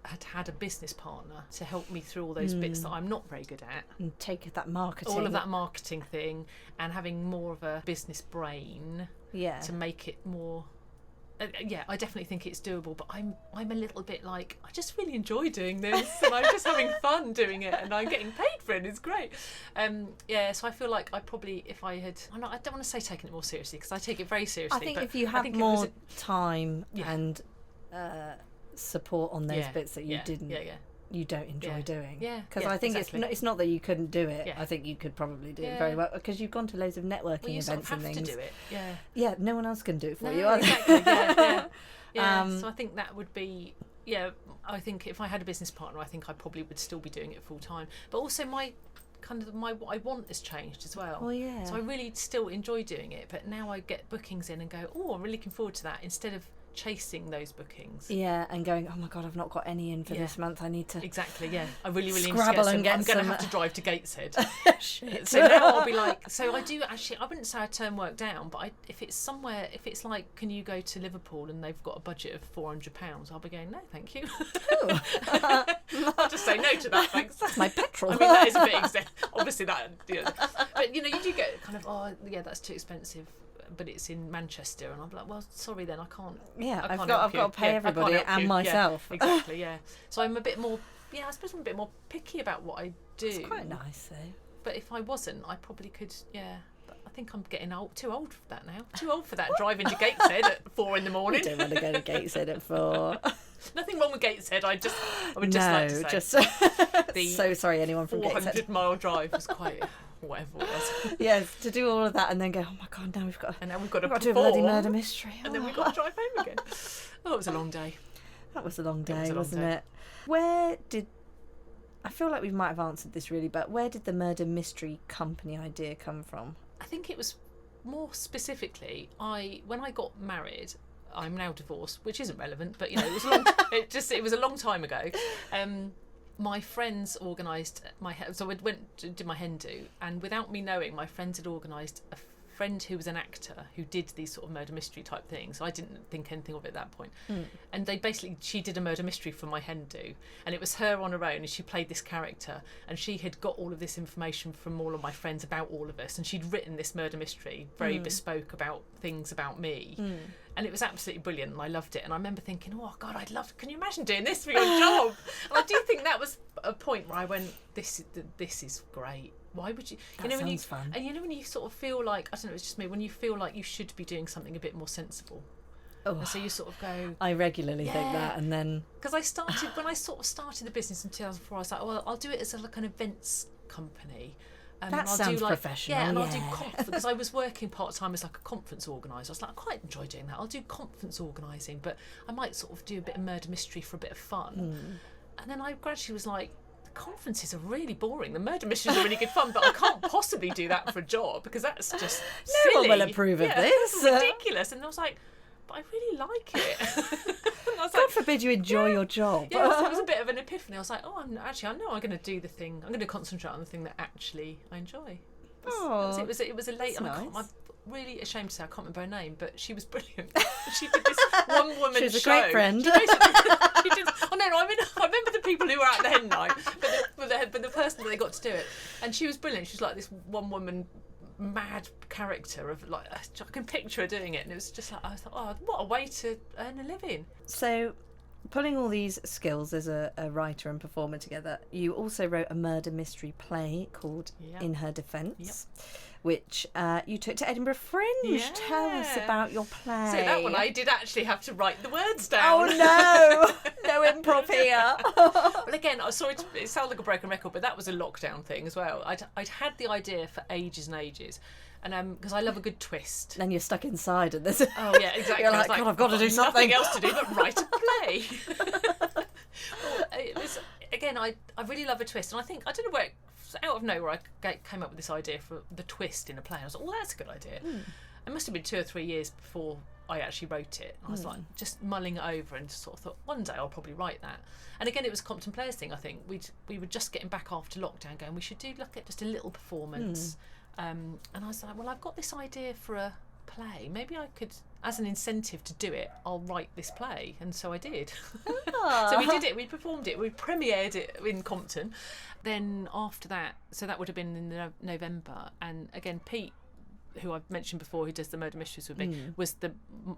had a business partner to help me through all those bits that I'm not very good at. And take that marketing. All of that marketing thing, and having more of a business brain to make it more... I definitely think it's doable, but I'm a little bit like, I just really enjoy doing this, and I'm just having fun doing it, and I'm getting paid for it. It's great. So I feel like I probably, if I had, I don't want to say taking it more seriously, because I take it very seriously. I think if you had more time and support on those bits that you didn't. You don't enjoy doing. Because I think it's not that you couldn't do it. I think you could probably do it very well, because you've gone to loads of networking events and things. You sort of have to do it. Yeah, no one else can do it for you. Exactly. So I think that would be... I think if I had a business partner, I think I probably would still be doing it full time. But also my what I want has changed as well. Oh yeah. So I really still enjoy doing it, but now I get bookings in and go, oh, I'm really looking forward to that, instead of chasing those bookings. And going, oh my god, I've not got any in for this month, I need to I really scrabble need to get and some. I'm going to have to drive to Gateshead. So now I'll be like, so I do actually, I wouldn't say I turn work down, but if it's somewhere, if it's like, can you go to Liverpool and they've got a budget of £400, I'll be going, no thank you. I'll just say no to that, thanks. That's my petrol. I mean, that is a bit obviously that, but you do get kind of, that's too expensive, but it's in Manchester, and I'm like, well, sorry then, I can't. I've got to pay everybody and myself. Exactly. So I'm a bit more. I suppose I'm a bit more picky about what I do. It's quite nice though. But if I wasn't, I probably could. But I think I'm getting too old for that now. Too old for that driving to Gateshead at 4 a.m. You don't want to go to Gateshead at 4. Nothing wrong with Gateshead. I would just like to say. So sorry, anyone from Gateshead. 400-mile drive was quite. Whatever it was. Yes, to do all of that and then go, oh my god, now we've got to do a bloody murder mystery. And then we've got to drive home again. Oh, it was a long day. That was a long day, wasn't it? I feel like we might have answered this really, but where did the murder mystery company idea come from? I think it was more specifically, when I got married, I'm now divorced, which isn't relevant, but it was a long, it was a long time ago. My friends organised so I did my hen do, and without me knowing, my friends had organised a friend who was an actor who did these sort of murder mystery type things. So I didn't think anything of it at that point. And she did a murder mystery for my hen do, and it was her on her own, and she played this character, and she had got all of this information from all of my friends about all of us, and she'd written this murder mystery, very bespoke about things about me. And it was absolutely brilliant, and I loved it. And I remember thinking, oh god, can you imagine doing this for your job? And I do think that was a point where I went, this is great. Why would you? That sounds fun. And when you sort of feel like, I don't know, it's just me, when you feel like you should be doing something a bit more sensible. And so you sort of go. I regularly think that, and then because when I sort of started the business in 2004, I was like, well, I'll do it as an events company. That sounds professional. And I'll do conference, because I was working part time as like a conference organiser. I was like, I quite enjoy doing that. I'll do conference organising, but I might sort of do a bit of murder mystery for a bit of fun. And then I gradually was like, the conferences are really boring. The murder mysteries are really good fun, but I can't possibly do that for a job, because that's just silly. No one will approve of this. It's ridiculous. And I was like, but I really like it. God forbid you enjoy your job. It was a bit of an epiphany. I was like, I know I'm going to do the thing. I'm going to concentrate on the thing that actually I enjoy. It was a late. Nice. I'm really ashamed to say I can't remember her name, but she was brilliant. She did this one woman show. She was a great friend. She did. Oh no! I remember the people who were at the hen night, but the person that they got to do it, and she was brilliant. She was like this one woman mad character of like, I can picture her doing it, and it was just like, I thought, oh, what a way to earn a living. So pulling all these skills as a writer and performer together, you also wrote a murder mystery play called In Her Defence, which you took to Edinburgh Fringe. Tell us about your play. So that one I did actually have to write the words down. Oh no, no improv here. Well, again, I'm sorry, it sounds like a broken record, but that was a lockdown thing as well. I'd had the idea for ages and ages. And because I love a good twist. Then you're stuck inside and there's oh yeah, exactly. You're like, God, I've got to do something. Nothing else to do but write a play. It was, again, I really love a twist, and I think, I don't know where, out of nowhere I came up with this idea for the twist in a play. I was like, oh, that's a good idea. It must have been 2 or 3 years before I actually wrote it. I was like just mulling it over and just sort of thought, one day I'll probably write that. And again, it was a Compton Players thing. I think we were just getting back after lockdown, going, we should do like just a little performance. And I was like, well, I've got this idea for a play. Maybe I could as an incentive to do it, I'll write this play. And so I did. Ah. So we did it, we performed it, we premiered it in Compton. Then after that, so that would have been in November. And again, Pete, who I've mentioned before, who does the murder mysteries with me,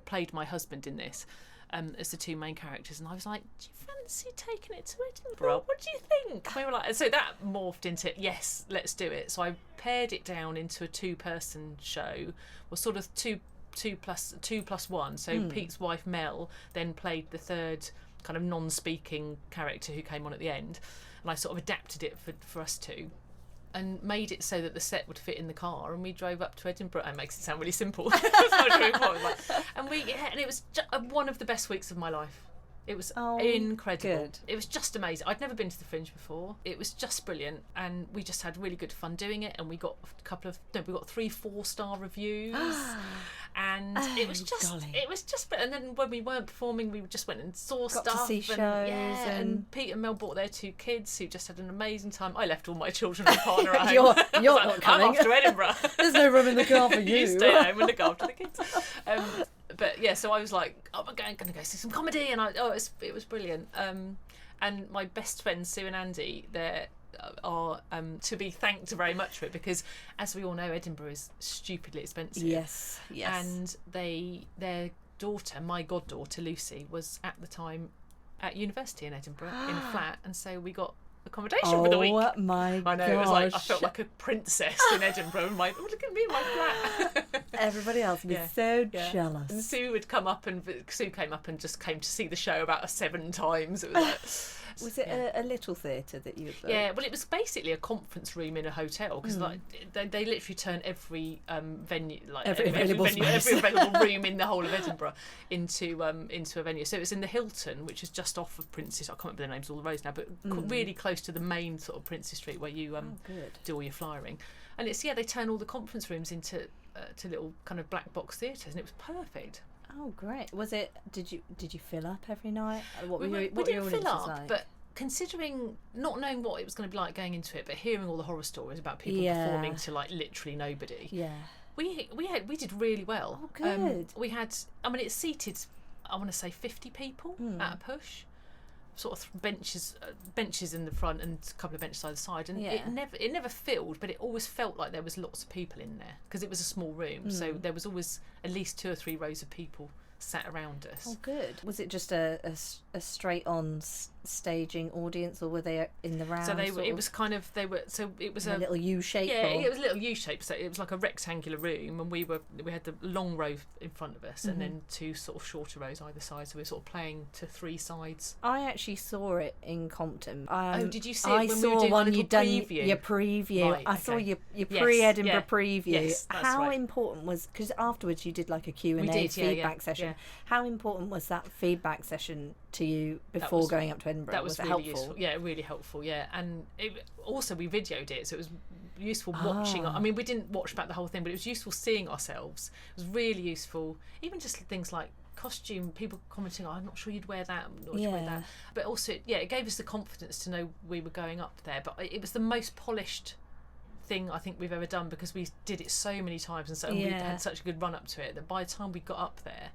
played my husband in this. As the two main characters, and I was like, do you fancy taking it to Edinburgh? What do you think? And we were like, and so that morphed into, yes, let's do it. So I pared it down into a 2-person show, or sort of two plus one. So Pete's wife Mel then played the third kind of non-speaking character who came on at the end, and I sort of adapted it for us two. And made it so that the set would fit in the car, and we drove up to Edinburgh. It makes it sound really simple. And it was one of the best weeks of my life. It was incredible. Good. It was just amazing. I'd never been to the Fringe before. It was just brilliant, and we just had really good fun doing it. And we got we got 3 4-star reviews, and it was just. And then when we weren't performing, we just went and saw Got stuff. to see shows, and Pete and Mel brought their 2 kids who just had an amazing time. I left all my children and partner at home. You're not coming. I'm off to Edinburgh. There's no room in the car for you. You stay at home and look after the kids. But yeah, so I was like, oh, I'm going to go see some comedy, and it was brilliant. And my best friends Sue and Andy, they are to be thanked very much for it, because as we all know, Edinburgh is stupidly expensive. Yes. And their daughter, my goddaughter Lucy, was at the time at university in Edinburgh in a flat, and so we got accommodation for the week. Oh my I know, gosh. it was like I felt like a princess in Edinburgh. And look at me in my flat. Everybody else would be so jealous. And Sue came up and just came to see the show about 7 times. It was like, was it a little theatre that you were booked? Yeah, well, it was basically a conference room in a hotel, because like they literally turn every venue, like every available room in the whole of Edinburgh into a venue. So it was in the Hilton, which is just off of Prince's. I can't remember the names of all the roads now, but really close to the main sort of Prince's Street where you do all your flyering. And it's they turn all the conference rooms into to little kind of black box theatres, and it was perfect. Oh, great! Was it? Did you fill up every night? We didn't fill up, like? But considering not knowing what it was going to be like going into it, but hearing all the horror stories about people performing to like literally nobody, we did really well. Oh, good. We had, it seated, I want to say 50 people at a push. Sort of benches in the front and a couple of benches either side, and it never filled, but it always felt like there was lots of people in there, because it was a small room, so there was always at least 2 or 3 rows of people sat around us. Oh, good. Was it just a straight on staging audience, or were they in the round? So it was a little U shape. Yeah, it was a little U shape. So it was like a rectangular room, and we had the long row in front of us, and then 2 sort of shorter rows either side. So we were sort of playing to 3 sides. I actually saw it in Compton. Did you see it when we were doing one you'd done your preview? Right, I saw your pre-Edinburgh preview. Yes, that's How right. important was, because afterwards you did like a Q&A feedback session. Yeah. How important was that feedback session to you before going up to Edinburgh? That was really helpful? Useful. Yeah, really helpful. Yeah, and we videoed it, so it was useful watching. We didn't watch back the whole thing, but it was useful seeing ourselves. It was really useful. Even just things like costume, people commenting, I'm not sure you'd wear that, I'm not sure you'd wear that. But also, it gave us the confidence to know we were going up there. But it was the most polished thing I think we've ever done, because we did it so many times, and we had such a good run up to it that by the time we got up there,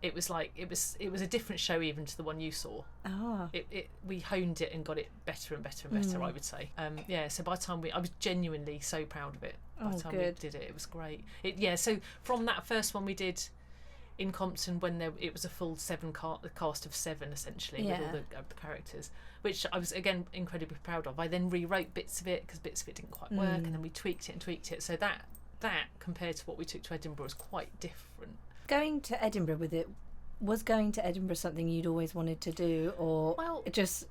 it was like it was a different show even to the one you saw. We honed it and got it better and better and better, I would say. So by the time I was genuinely so proud of it. By the time we did it, it was great. So from that first one we did in Compton, when it was a full 7 cast of 7 essentially, with all the characters, which I was again incredibly proud of. I then rewrote bits of it because bits of it didn't quite work, and then we tweaked it. So that compared to what we took to Edinburgh was quite different. Going to Edinburgh with it, was going to Edinburgh something you'd always wanted to do, or it just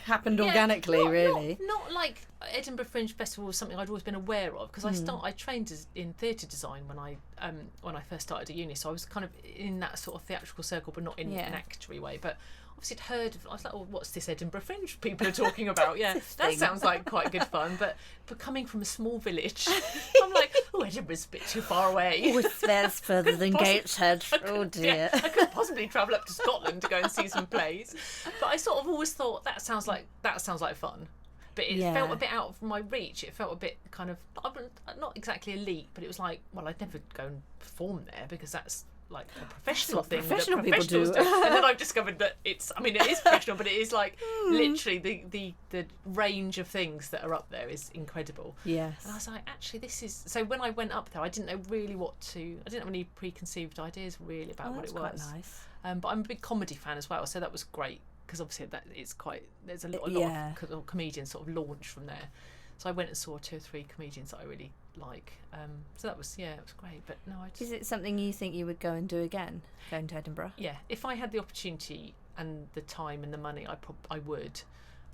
happened organically, really? Not like Edinburgh Fringe Festival was something I'd always been aware of, because I trained in theatre design when I first started at uni, so I was kind of in that sort of theatrical circle, but not in an actuary way. But obviously I'd heard I was like, oh, what's this Edinburgh Fringe people are talking about? Yeah, that sounds like quite good fun. But coming from a small village, I'm like, oh, Edinburgh's a bit too far away. Oh, it's further than Gateshead. Oh dear. I couldn't possibly travel up to Scotland to go and see some plays. But I sort of always thought that sounds like fun. but it felt a bit out of my reach. It felt a bit kind of not exactly elite, but it was like, well, I'd never go and perform there because that's like a professional thing. Professional people do. And then I've discovered that it is professional, but it is like literally the range of things that are up there is incredible. Yes. And I was like, actually, this is. So when I went up there, I didn't know really I didn't have any preconceived ideas really about what it was. Quite nice. But I'm a big comedy fan as well, so that was great because obviously there's a lot of comedians sort of launch from there. So I went and saw 2 or 3 comedians that I really like. So that was, it was great. But no, Is it something you think you would go and do again, going to Edinburgh? Yeah, if I had the opportunity and the time and the money, I would.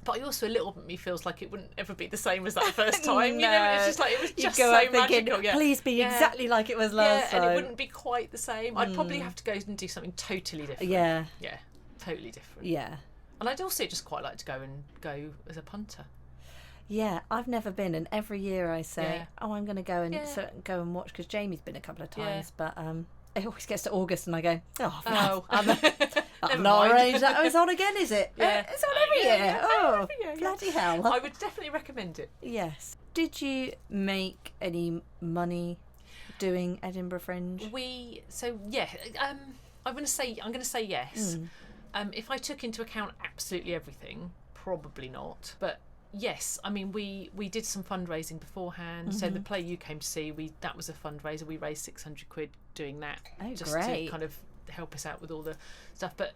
But I also, a little bit of me feels like it wouldn't ever be the same as that first time. No. You know, it's just like, it was just go so thinking, magical. Yeah. Please be exactly like it was last time. And it wouldn't be quite the same. I'd probably have to go and do something totally different. Yeah. Yeah, totally different. Yeah. And I'd also just quite like to go as a punter. Yeah, I've never been, and every year I say, I'm going to go and watch, because Jamie's been a couple of times, but it always gets to August and I go, I've not arranged that. Oh, it's on again, is it? Yeah. It's on every year. Oh, every year, bloody hell. I would definitely recommend it. Yes. Did you make any money doing Edinburgh Fringe? I'm going to say yes. If I took into account absolutely everything, probably not. But yes, I mean, we did some fundraising beforehand. So the play you came to see, that was a fundraiser. We raised 600 quid doing that, just great. to kind of help us out with all the stuff. But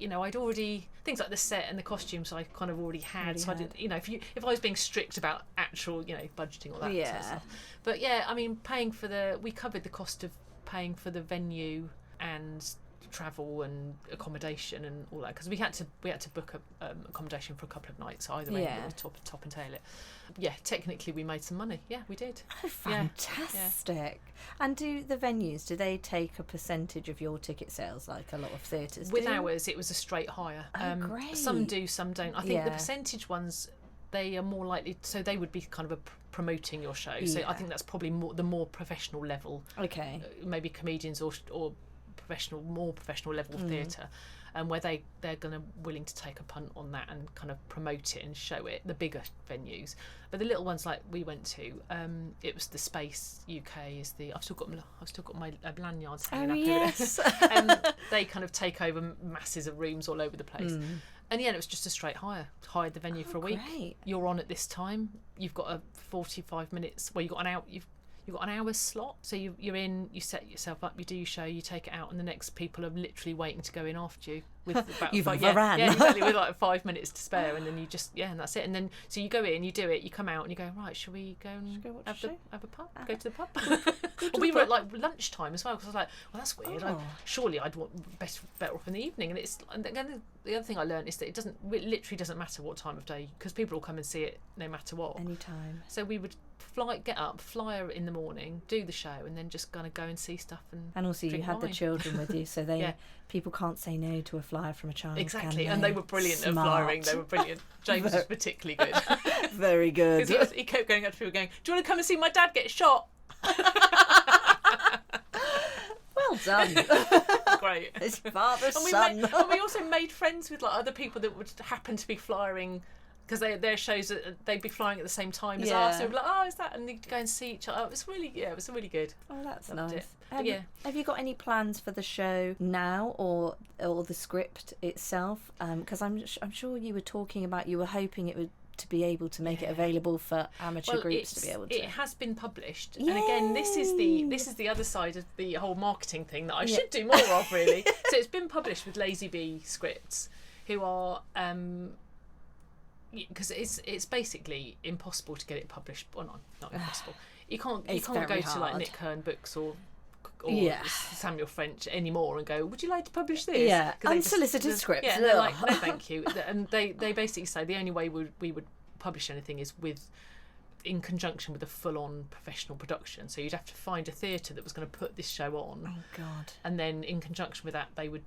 I'd already, things like the set and the costumes I kind of already had. So I didn't, if I was being strict about actual, budgeting all that sort of stuff. But yeah, I mean, we covered the cost of paying for the venue and travel and accommodation and all that, because we had to book accommodation for a couple of nights either way, top and tail it. Yeah, technically we made some money. Yeah, we did. Oh, fantastic. And do the venues, do they take a percentage of your ticket sales like a lot of theatres do? With ours it was a straight hire. Great. Some do, some don't. I think the percentage ones, they are more likely, so they would be kind of promoting your show. So I think that's probably the more professional level. Okay. Maybe comedians or more professional level theatre, and where they're willing to take a punt on that and kind of promote it and show it, the bigger venues. But the little ones like we went to, it was the Space UK is the I've still got my lanyards hanging up. Yes. They kind of take over masses of rooms all over the place. And it was just a straight hire. Hired the venue for a week. Great. You're on at this time. You've got a 45 minutes. Well, you've got an hour's slot, so you're in, you set yourself up, you do your show, you take it out, and the next people are literally waiting to go in after you with about You've overran. Yeah, exactly, with like 5 minutes to spare, and then you just and that's it. And then so you go in, you do it, you come out, and you go, right, shall we go and have a pub? Go to the pub. We were at like lunchtime as well, because I was like, well, that's weird. Surely I'd want better off in the evening. And again, the other thing I learned is that it literally doesn't matter what time of day, because people will come and see it no matter what. Anytime. So we would get up, fly in the morning, do the show, and then just kind of go and see stuff and also you had the children with you, so people can't say no to a flyer from a child. Exactly, and they were brilliant at flyering. They were brilliant. James was particularly good. Very good. Because he kept going up to people going, "Do you want to come and see my dad get shot?" Well done. Great. His father's son. And we also made friends with like other people that would happen to be flying, because their shows, they'd be flying at the same time as us. So we'd be like, oh, is that? And they'd go and see each other. It was really good. Oh, that's nice. Have you got any plans for the show now, or the script itself? Because I'm sure you were talking about, you were hoping it would to be able to make it available for amateur groups to be able to. It has been published. Yay! And again, this is the other side of the whole marketing thing that I should do more of, really. So it's been published with Lazy Bee Scripts, who are because it's basically impossible to get it published. Well, not impossible. You can't go to like Nick Hearn Books or Samuel French anymore and go, would you like to publish this? Yeah, unsolicited scripts. Yeah, and they're like, no, thank you. And they basically say the only way we would publish anything is in conjunction with a full-on professional production. So you'd have to find a theatre that was going to put this show on. Oh God! And then in conjunction with that, they would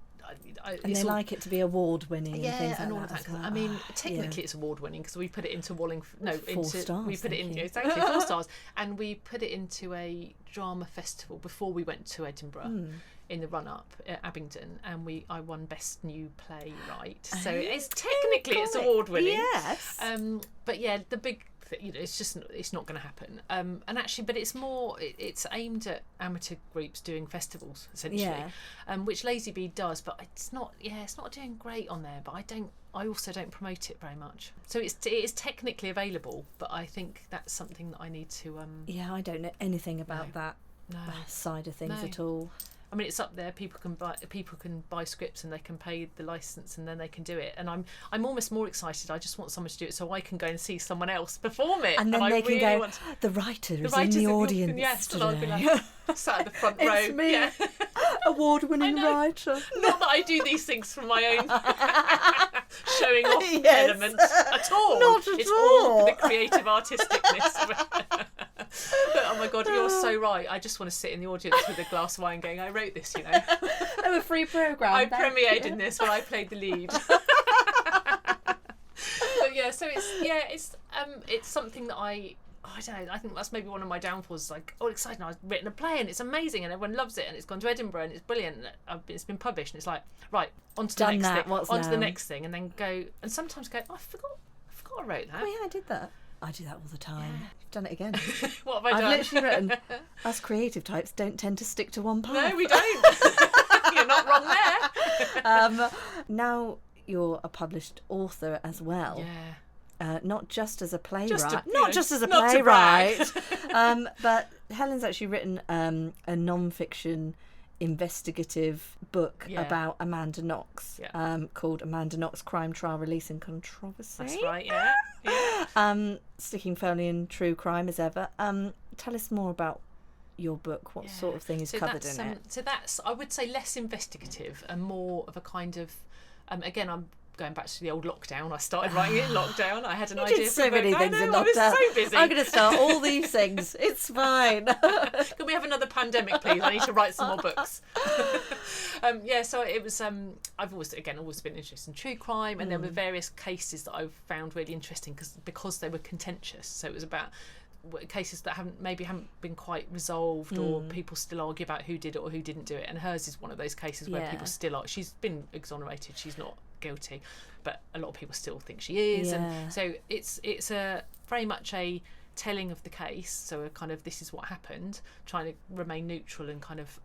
And they like it to be award-winning and things and like all that of as well. I mean, technically it's award-winning because we put it into Four stars, we put it in exactly 4 stars, and we put it into a drama festival before we went to Edinburgh. In the run-up at Abingdon, and I won Best New Playwright. So it's technically it's award-winning. Yes. But yeah, the big thing, it's not going to happen. And actually, but it's more it's aimed at amateur groups doing festivals essentially, which Lazy Bee does. But it's not doing great on there. But I also don't promote it very much. So it is technically available, but I think that's something that I need to. I don't know anything about that side of things at all. I mean, it's up there. People can buy scripts and they can pay the license and then they can do it. And I'm almost more excited. I just want someone to do it so I can go and see someone else perform it. And then they can go. The writer is in the audience. Yes, today. and I'll be like sat at the front row. It's me, award-winning writer. Not that I do these things for my own showing off elements at all. Not at it's all. for the creative artisticness. But oh my God, you're so right. I just want to sit in the audience with a glass of wine going, I wrote this, A free programme. I premiered in this where I played the lead. But yeah, so it's something that I don't know, I think that's maybe one of my downfalls. It's like, exciting, I've written a play and it's amazing and everyone loves it and it's gone to Edinburgh and it's brilliant and it's been published and it's like, right, on to the next thing. On to the next thing, and then go, and sometimes go, I forgot I wrote that. Oh yeah, I did that. I do that all the time. Yeah. You've done it again. What have I done? I've literally written, us creative types don't tend to stick to one path. No, we don't. You're not wrong there. Now you're a published author as well. Yeah. Not just as a playwright. Just as a playwright. But Helen's actually written a non-fiction investigative book about Amanda Knox called Amanda Knox Crime Trial Release and Controversy. That's right, yeah. Sticking firmly in true crime as ever. Tell us more about your book. What sort of thing is covered in it? So that's, I would say, less investigative and more of a kind of, again, I'm going back to the old lockdown. I started writing it in lockdown. I had an idea. Did so many things in lockdown. I was so busy. I'm going to start all these things. It's fine. Can we have another pandemic, please? I need to write some more books. So it was. I've always been interested in true crime, and there were various cases that I've found really interesting because they were contentious. So it was about cases that haven't been quite resolved, or people still argue about who did it or who didn't do it. And hers is one of those cases where people still are. She's been exonerated. She's not guilty, but a lot of people still think she is. And so it's a very much a telling of the case. So a kind of, this is what happened, trying to remain neutral and kind of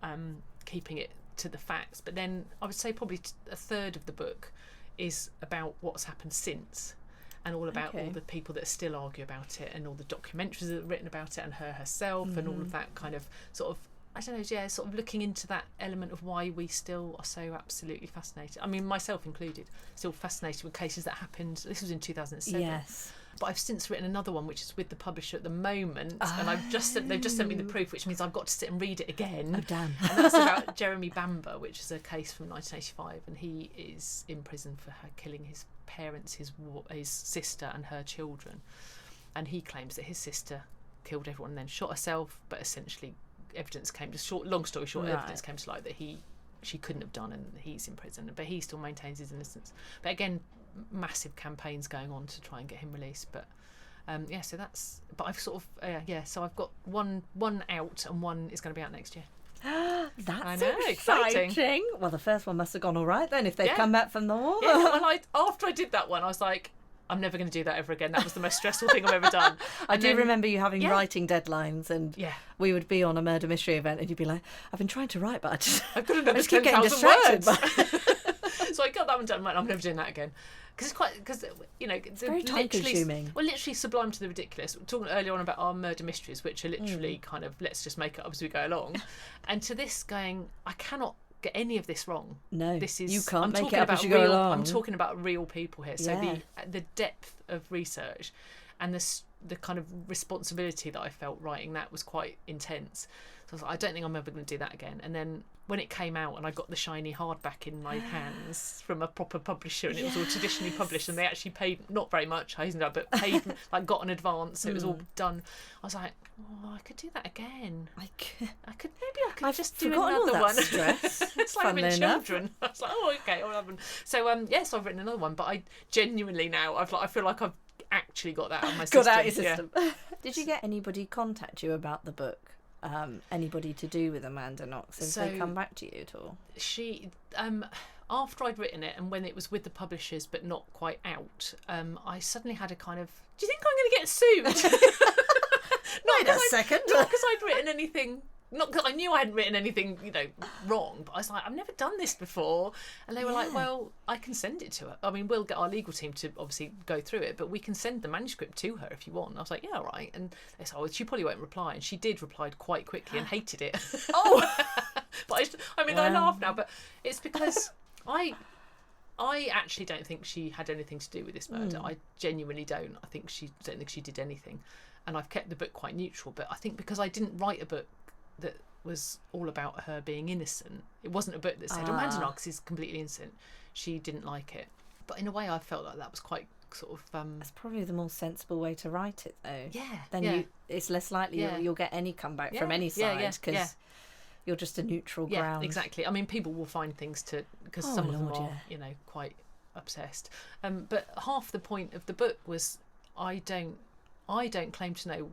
keeping it to the facts. But then I would say probably a third of the book is about what's happened since. And all about all the people that still argue about it, and all the documentaries that are written about it, and her herself, and all of that kind of sort of, I don't know, sort of looking into that element of why we still are so absolutely fascinated. I mean, myself included, still fascinated with cases that happened. This was in 2007. Yes. But I've since written another one, which is with the publisher at the moment, and they've just sent me the proof, which means I've got to sit and read it again. Oh, damn. And that's about Jeremy Bamber, which is a case from 1985, and he is in prison for her killing his parents, his sister and her children. And he claims that his sister killed everyone and then shot herself, but essentially evidence came to long story short, evidence came to light that she couldn't have done, and he's in prison, but he still maintains his innocence. But again, massive campaigns going on to try and get him released. But so that's, but I've sort of so I've got one out, and one is going to be out next year. That's exciting. Well, the first one must have gone all right then, if they've come back from the war. After I did that one, I was like, I'm never going to do that ever again. That was the most stressful thing I've ever done. I do remember you having writing deadlines, and we would be on a murder mystery event, and you'd be like, I've been trying to write, but I just keep getting distracted. So I got that one done. I'm never doing that again. Because it's very time consuming. Well, literally sublime to the ridiculous. We're talking earlier on about our murder mysteries, which are literally kind of, let's just make it up as we go along. And to this going, I cannot get any of this wrong. No, this is, you can't I'm make it up as you go along. I'm talking about real people here. So the depth of research and the kind of responsibility that I felt writing that was quite intense. So I was like, I don't think I'm ever going to do that again. And then when it came out and I got the shiny hardback in my hands from a proper publisher, and it was all traditionally published, and they actually paid, not very much, but paid, like got an advance, so it was all done. I was like, oh, I could do that again. I could just do another one. Stress. It's like having children. I was like, oh, okay, I'll have one. So yes, I've written another one, but I genuinely now I feel like I've actually got that out of my system. Got out your system. Yeah. Did you get anybody contact you about the book? Anybody to do with Amanda Knox? Has they come back to you at all? She, after I'd written it and when it was with the publishers but not quite out, I suddenly had a kind of, do you think I'm going to get sued? Wait a second. Not because I'd written anything, not because I knew I hadn't written anything, wrong, but I was like, I've never done this before. And they were like, well, I can send it to her. I mean, we'll get our legal team to obviously go through it, but we can send the manuscript to her if you want. And I was like, yeah, all right. And they said, oh, she probably won't reply. And she did reply quite quickly and hated it. Oh! But I laugh now, but it's because I actually don't think she had anything to do with this murder. I genuinely don't. I don't think she did anything. And I've kept the book quite neutral, but I think because I didn't write a book that was all about her being innocent, it wasn't a book that said Amanda Knox is completely innocent, she didn't like it. But in a way I felt like that was quite sort of that's probably the more sensible way to write it, though. Then it's less likely you'll get any comeback from any side, because you're just a neutral ground. Exactly. I mean, people will find things to, because some of them are quite obsessed, but half the point of the book was I don't claim to know,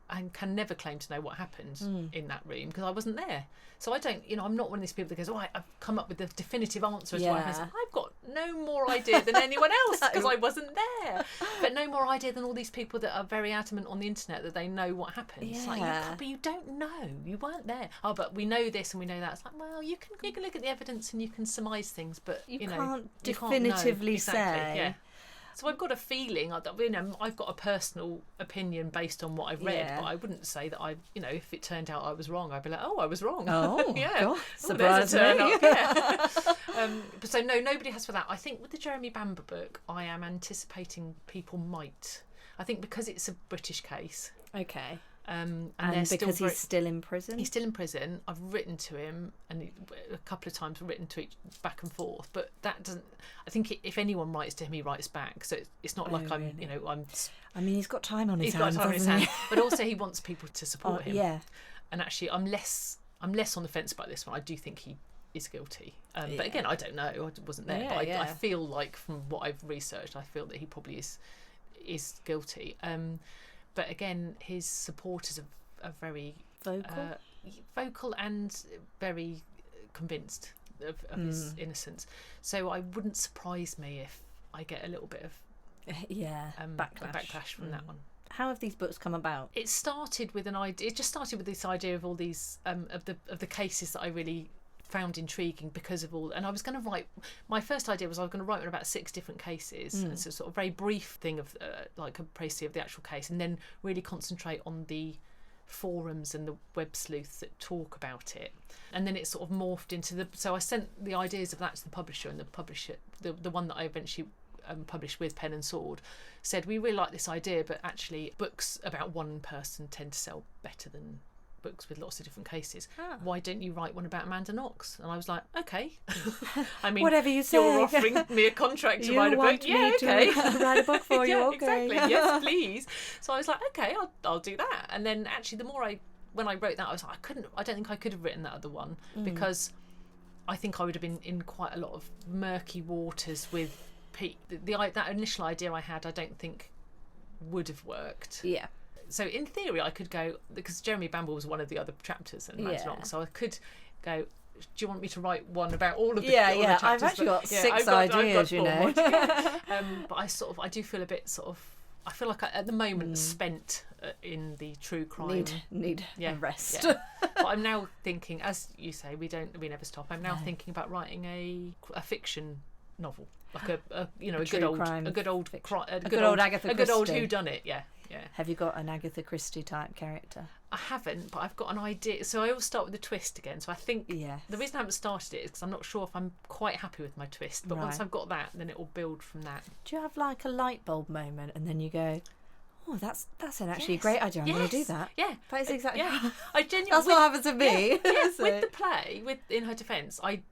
and can never claim to know what happened in that room, because I wasn't there. So I don't, I'm not one of these people that goes, oh, I've come up with the definitive answer as to what happened. I've got no more idea than anyone else, because I wasn't there. But no more idea than all these people that are very adamant on the internet that they know what happened. It's like, but you don't know. You weren't there. Oh, but we know this and we know that. It's like, well, you can look at the evidence and you can surmise things, but you can't definitively say. Yeah. So I've got a feeling, I've got a personal opinion based on what I've read, but I wouldn't say that if it turned out I was wrong, I'd be like, oh, I was wrong. Oh, yeah. God, surprise me. So no, nobody has for that. I think with the Jeremy Bamber book, I am anticipating people might. I think because it's a British case. Okay. And because he's still in prison? He's still in prison. I've written to him, and a couple of times written to each back and forth. But that doesn't. I think if anyone writes to him, he writes back. So it's not like I'm. I mean, he's got time on his hands. He's got time on his hands. But also, he wants people to support him. Yeah. And actually, I'm less on the fence about this one. I do think he is guilty. But again, I don't know. I wasn't there. But I feel like from what I've researched, I feel that he probably is guilty. But again, his supporters are very vocal and very convinced of his innocence. So I wouldn't surprise me if I get a little bit of backlash from that one. How have these books come about? It started with an idea. It just started with this idea of all these of the cases that I really found intriguing because of all, and I was going to write, my first idea was I was going to write about 6 different cases, and so sort of very brief thing of like a précis of the actual case, and then really concentrate on the forums and the web sleuths that talk about it. And then it sort of morphed into so I sent the ideas of that to the publisher, and the publisher, the one that I eventually published with Pen and Sword, said, we really like this idea, but actually books about one person tend to sell better than books with lots of different cases. Why don't you write one about Amanda Knox? And I was like, okay. I mean, whatever you say. You're offering me a contract to write a book. Yeah, okay. Write a book for you. Okay. Exactly. Yes, please. So I was like, okay, I'll do that. And then actually, the more when I wrote that, I was like, I don't think I could have written that other one, because I think I would have been in quite a lot of murky waters with Pete. That initial idea I had, I don't think would have worked. Yeah. So in theory, I could go, because Jeremy Bamber was one of the other chapters in Amanda Knox, so I could go, do you want me to write one about all of the all the chapters? I've actually got 6 ideas, But I do feel a bit sort of, I feel like at the moment spent in the true crime. Need a rest. Yeah. But I'm now thinking, as you say, we never stop. I'm now thinking about writing a fiction novel, like a good old Agatha Christie. A good old whodunit. Yeah. Have you got an Agatha Christie type character? I haven't, but I've got an idea. So I always start with a twist again. So I think the reason I haven't started it is because I'm not sure if I'm quite happy with my twist. But once I've got that, then it will build from that. Do you have like a light bulb moment and then you go, Oh, that's actually a great idea. I'm going to do that. Yeah, that is exactly. Yeah, I genuinely. That's what happened to me. Yeah, So. with the play, in her defence, I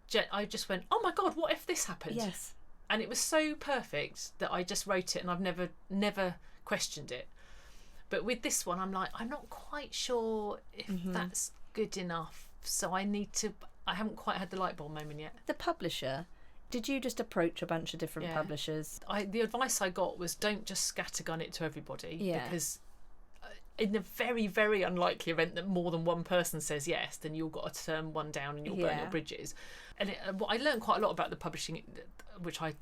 just went, oh my God, what if this happened? Yes. And it was so perfect that I just wrote it, and I've never questioned it. But with this one, I'm like, I'm not quite sure if that's good enough. So I haven't quite had the light bulb moment yet. The publisher. Did you just approach a bunch of different publishers? The advice I got was don't just scattergun it to everybody, because in the very, very unlikely event that more than one person says yes, then you've got to turn one down and you'll burn your bridges. And I learned quite a lot about the publishing, which I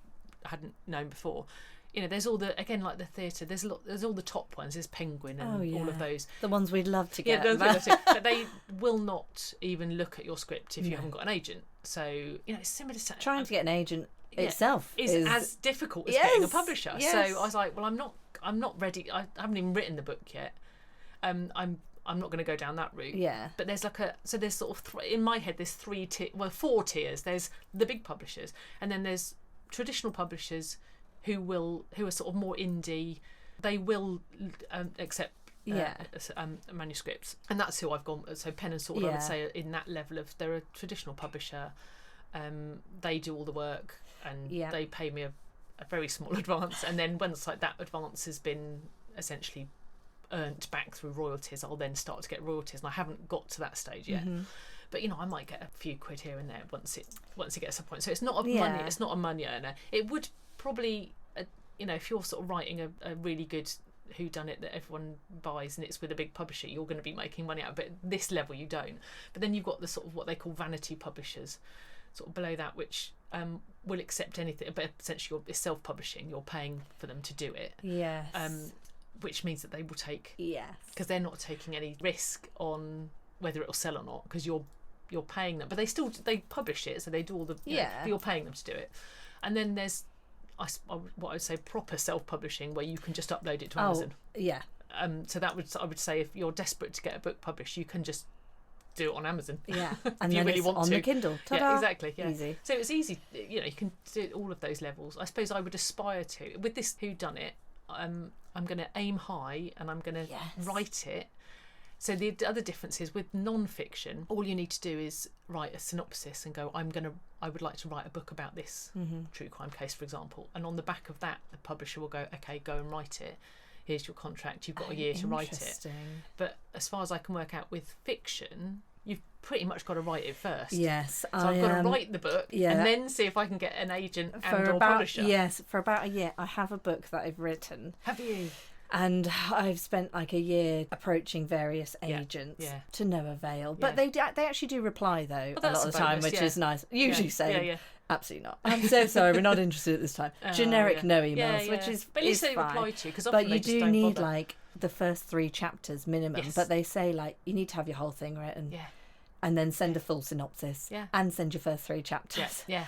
hadn't known before. You know, there's all the, again, like the theatre, there's all the top ones, there's Penguin and all of those. The ones we'd love to get. But they will not even look at your script if you haven't got an agent. So, you know, it's similar to... Trying to get an agent itself is as difficult as getting a publisher. So I was like, well, I'm not ready. I haven't even written the book yet. I'm not going to go down that route. Yeah. But there's there's sort of in my head there's 4 tiers. There's the big publishers, and then there's traditional publishers who are sort of more indie. They will accept manuscripts, and that's who I've gone. So Pen and Sword, I would say, in that level of, they're a traditional publisher. They do all the work, and they pay me a very small advance, and then once like that advance has been essentially earned back through royalties, I'll then start to get royalties, and I haven't got to that stage yet. But you know, I might get a few quid here and there once it gets to a point. So it's not a money earner. It would probably, you know, if you're sort of writing a really good whodunit that everyone buys and it's with a big publisher, you're going to be making money out of it. But at this level you don't. But then you've got the sort of what they call vanity publishers, sort of below that, which will accept anything, but essentially it's self-publishing. You're paying for them to do it. Yes. Which means that they will take, because they're not taking any risk on whether it'll sell or not, because you're paying them, but they publish it, so they do all the but you're paying them to do it. And then there's what I would say proper self-publishing, where you can just upload it to Amazon. So I would say if you're desperate to get a book published, you can just do it on Amazon. And then really want on the Kindle. Ta-da. Yeah, exactly. Yeah. Easy. So it's easy. You know, you can do all of those levels. I suppose I would aspire to, with this whodunit, I'm going to aim high, and I'm going to write it. So the other difference is with non-fiction, all you need to do is write a synopsis and go, I would like to write a book about this true crime case, for example. And on the back of that, the publisher will go, okay, go and write it. Here's your contract. You've got a year to write it. But as far as I can work out with fiction, you've pretty much got to write it first. Yes. So I've got to write the book and then see if I can get an agent or publisher. Yes, for about a year. I have a book that I've written. Have you? And I've spent like a year approaching various agents to no avail. But they actually do reply, though, a lot of the time, which is nice. Usually say, absolutely not. I'm so sorry, we're not interested at this time. Generic no emails, which is but at least they reply to you, because often but you do need bother. Like the first 3 chapters minimum. But they say like you need to have your whole thing written. Yeah. And then send a full synopsis and send your first 3 chapters. Yeah.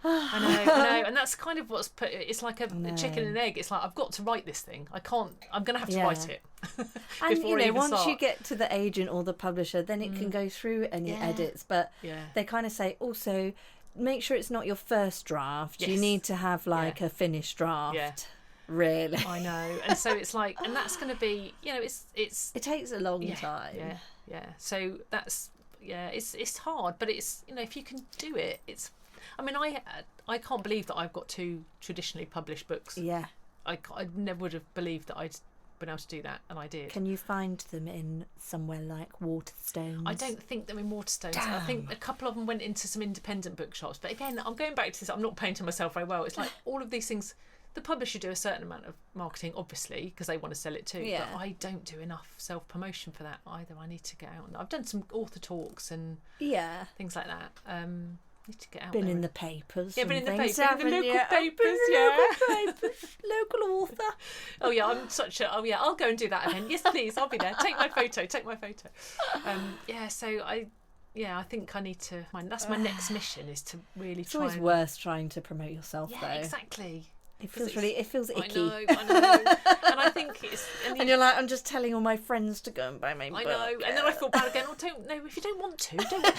I know. And that's kind of what's put, it's like a chicken and egg. It's like, I've got to write this thing. I'm going to have to write it. And, you know, once you get to the agent or the publisher, then it can go through any edits. But they kind of say, also, make sure it's not your first draft. You need to have like a finished draft. Yeah. Really. I know. And so it's like, and that's going to be, you know, it takes a long time. Yeah. So that's, it's hard, but it's, you know, if you can do it, it's, I mean, I can't believe that I've got 2 traditionally published books. Yeah. I never would have believed that I'd been able to do that, and I did. Can you find them in somewhere like Waterstones? I don't think they're in Waterstones. Damn. I think a couple of them went into some independent bookshops. But again, I'm going back to this, I'm not painting myself very well. It's like all of these things, the publisher do a certain amount of marketing, obviously, because they want to sell it too. Yeah. But I don't do enough self-promotion for that either. I need to get out. I've done some author talks and things like that. Need to get out. Been in the papers. Yeah, been in the papers. The local papers. Local author. Oh yeah, I'm such a. Oh yeah, I'll go and do that event. Yes, please. I'll be there. Take my photo. So I think I need to. That's my next mission, is to really try. It's always worse trying to promote yourself, though. Yeah, exactly. It feels icky. I know. And I think and you're like, I'm just telling all my friends to go and buy my book. I know. And then I feel bad again. If you don't want to, don't.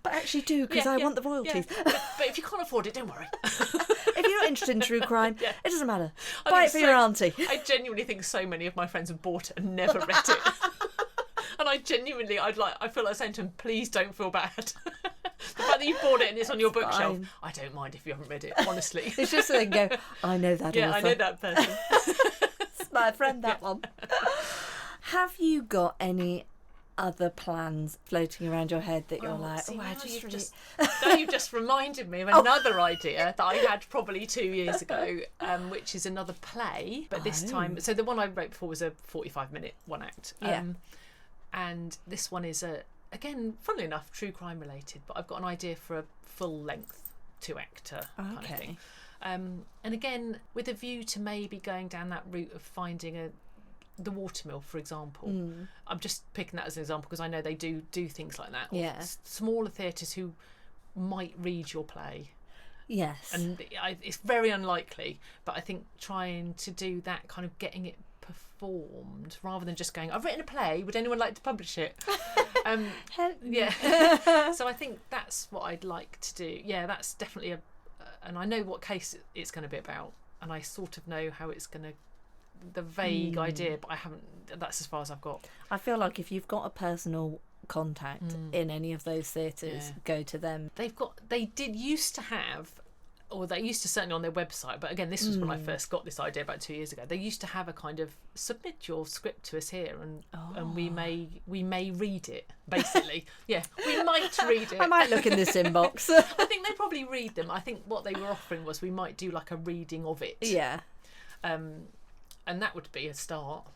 But actually do, because I want the royalties. Yeah. But if you can't afford it, don't worry. If you're not interested in true crime, it doesn't matter. Buy it for your auntie. I genuinely think so many of my friends have bought it and never read it. And I feel like saying to them, please don't feel bad. The fact that you bought it and it's on your bookshelf, I don't mind if you haven't read it, honestly. It's just so they can go, I know that author. I know that person. It's my friend, that one. Have you got any other plans floating around your head that you're like, now you've just reminded me of another idea that I had probably 2 years ago, which is another play, but this time, so the one I wrote before was a 45-minute one act. And this one is again, funnily enough, true crime related, but I've got an idea for a full length 2-actor kind of thing. And again, with a view to maybe going down that route of finding the Watermill, for example. I'm just picking that as an example because I know they do things like that. Or smaller theatres who might read your play. Yes. And it's very unlikely, but I think trying to do that, kind of getting it performed rather than just going, I've written a play, would anyone like to publish it? So I think that's what I'd like to do. That's definitely and I know what case it's going to be about, and I sort of know how it's going to, the vague idea, but I haven't, that's as far as I've got. I feel like if you've got a personal contact in any of those theatres, go to them. They did used to have, or they used to certainly on their website, but again, this was when I first got this idea about 2 years ago. They used to have a kind of submit your script to us here, and we may read it. Basically, we might read it. I might look in this inbox. I think they probably read them. I think what they were offering was we might do like a reading of it. And that would be a start.